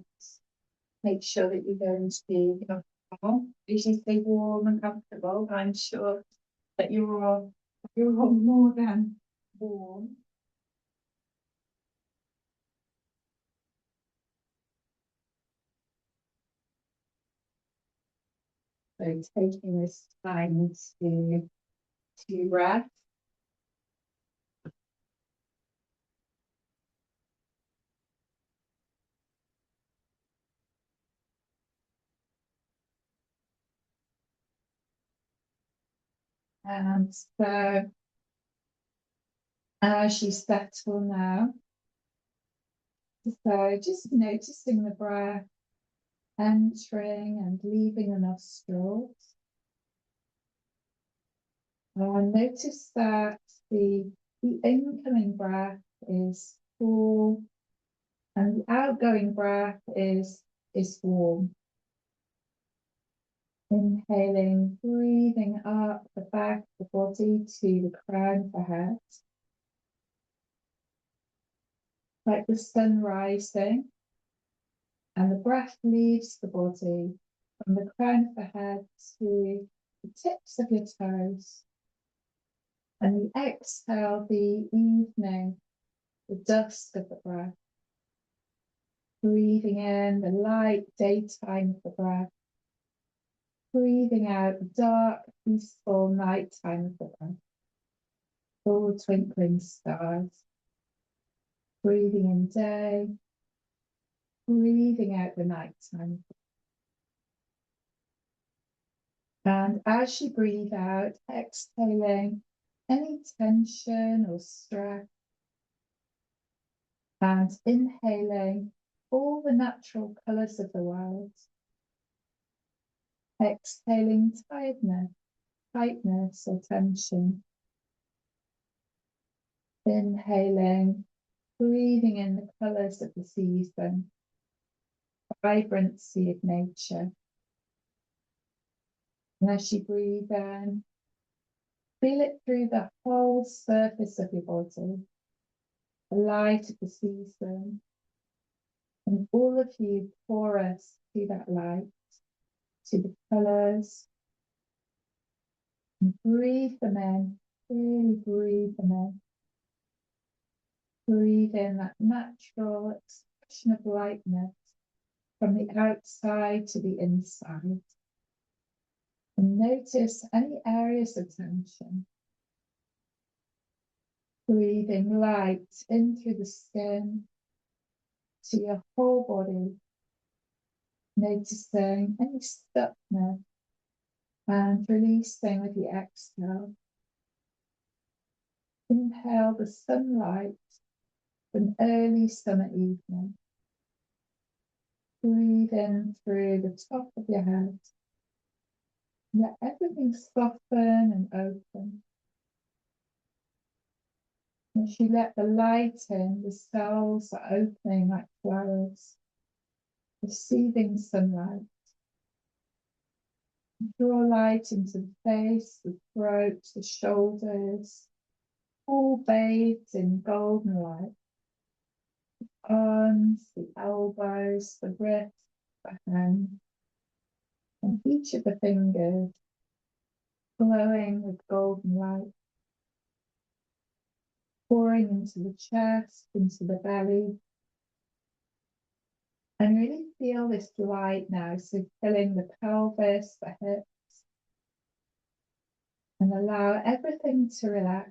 Make sure that you're going to be comfortable. Usually stay warm and comfortable, but I'm sure that you're all more than warm. So taking this time to rest. And so as you settle now, so just noticing the breath entering and leaving the nostrils. Notice that the incoming breath is cool and the outgoing breath is warm. Inhaling, breathing up the back of the body to the crown of the head. Like the sun rising, and the breath leaves the body from the crown of the head to the tips of your toes. And you exhale the evening, the dusk of the breath. Breathing in the light daytime of the breath. Breathing out the dark, peaceful nighttime of the breath. Full twinkling stars. Breathing in day. Breathing out the nighttime. And as you breathe out, exhaling any tension or stress. And inhaling all the natural colours of the world. Exhaling tiredness, tightness or tension. Inhaling, breathing in the colours of the season, the vibrancy of nature. And as you breathe in, feel it through the whole surface of your body, the light of the season, and all of you porous to that light, to the colours, and breathe them in, really breathe them in. Breathe in that natural expression of lightness from the outside to the inside. And notice any areas of tension. Breathing light in through the skin to your whole body. Noticing any stuckness and releasing with the exhale. Inhale the sunlight of an early summer evening. Breathe in through the top of your head. Let everything soften and open. As you let the light in, the cells are opening like flowers, receiving sunlight. Draw light into the face, the throat, the shoulders, all bathed in golden light. The arms, the elbows, the wrists, the hands, and each of the fingers glowing with golden light. Pouring into the chest, into the belly. And really feel this light now, so filling the pelvis, the hips. And allow everything to relax.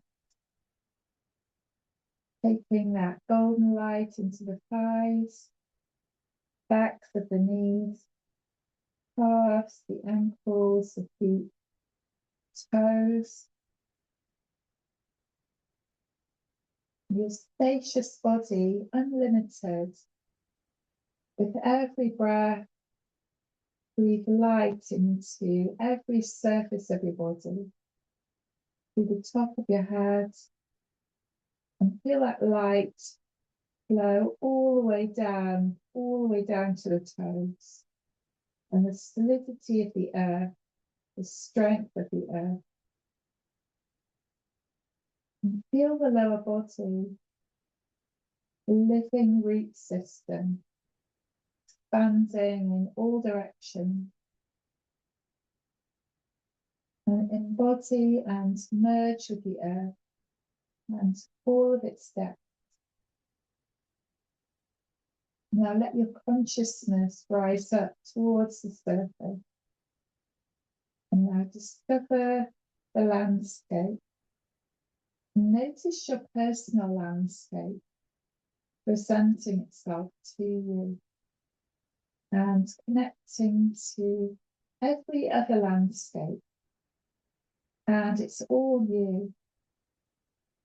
Taking that golden light into the thighs, backs of the knees, calves, the ankles, the feet, toes. Your spacious body, unlimited. With every breath, breathe light into every surface of your body, through the top of your head, and feel that light flow all the way down to the toes. and the solidity of the earth, the strength of the earth. And feel the lower body, the living root system, expanding in all directions. And embody and merge with the earth and all of its depth. Now let your consciousness rise up towards the surface. And now discover the landscape. Notice your personal landscape presenting itself to you and connecting to every other landscape. And it's all you,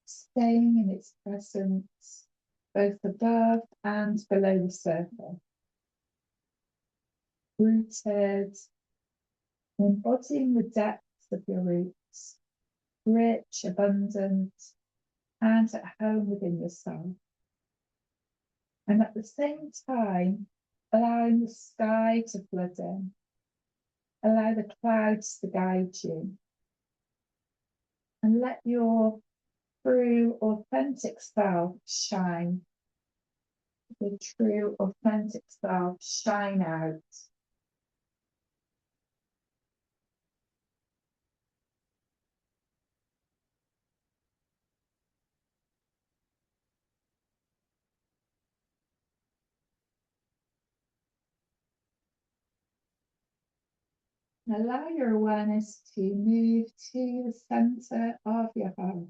staying in its presence, both above and below the surface. Rooted, embodying the depth of your roots, rich, abundant, and at home within yourself. And at the same time, allowing the sky to flood in, allow the clouds to guide you, and let your true, authentic self shine. The true, authentic self shine out. Allow your awareness to move to the center of your heart,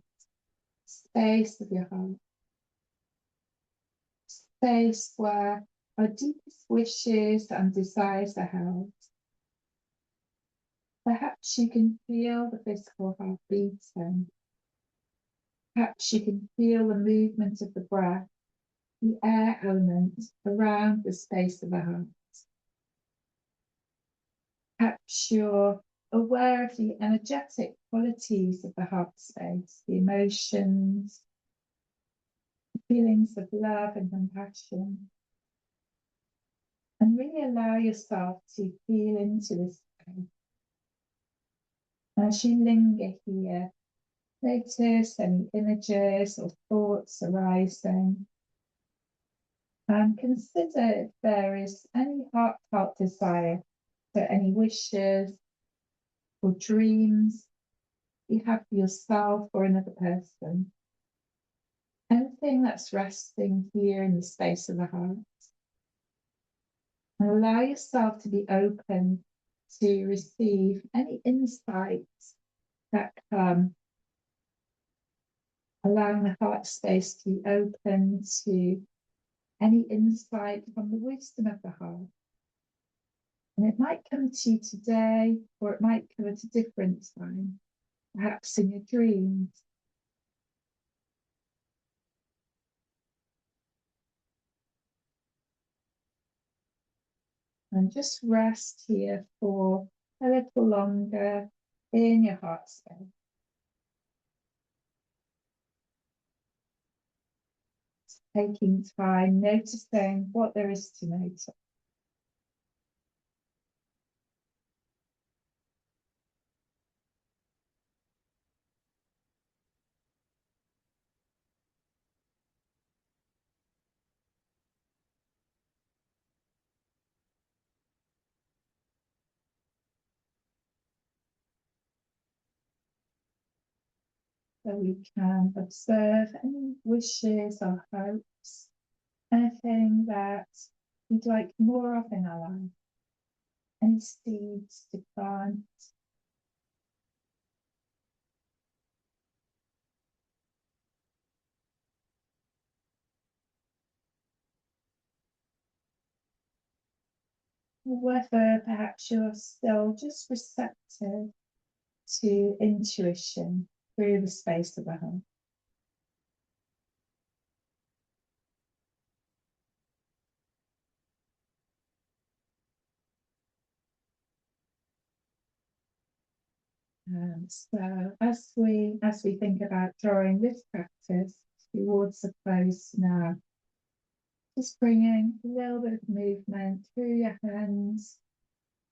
space of your heart, space where our deepest wishes and desires are held. Perhaps you can feel the physical heart beating. Perhaps you can feel the movement of the breath, the air element around the space of the heart. Perhaps you're aware of the energetic qualities of the heart space, the emotions, the feelings of love and compassion. And really allow yourself to feel into this space. As you linger here, notice any images or thoughts arising. And consider if there is any heartfelt desire, so any wishes or dreams you have for yourself or another person. Anything that's resting here in the space of the heart. And allow yourself to be open to receive any insights that come. Allowing the heart space to be open to any insight from the wisdom of the heart. And it might come to you today, or it might come at a different time, perhaps in your dreams. And just rest here for a little longer in your heart space. Taking time, noticing what there is to notice. So we can observe any wishes or hopes, anything that we'd like more of in our life, any seeds to plant. Whether perhaps you're still just receptive to intuition through the space of the heart. So as we think about drawing this practice towards a close now, just bringing a little bit of movement through your hands,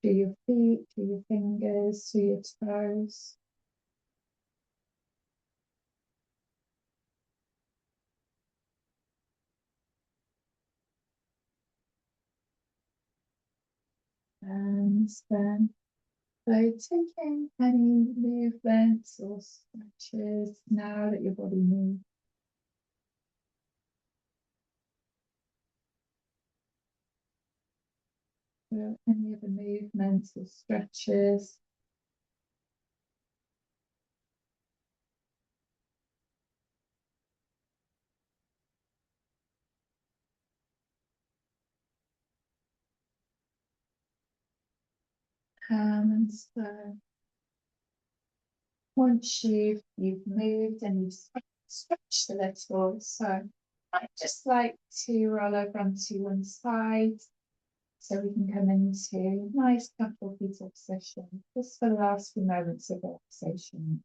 through your feet, through your fingers, through your toes. And then, so taking any movements or stretches now that your body moves. So any other movements or stretches. And so once you've moved and you've stretched a little, so I'd just like to roll over onto one side so we can come into nice comfortable fetal position just for the last few moments of relaxation.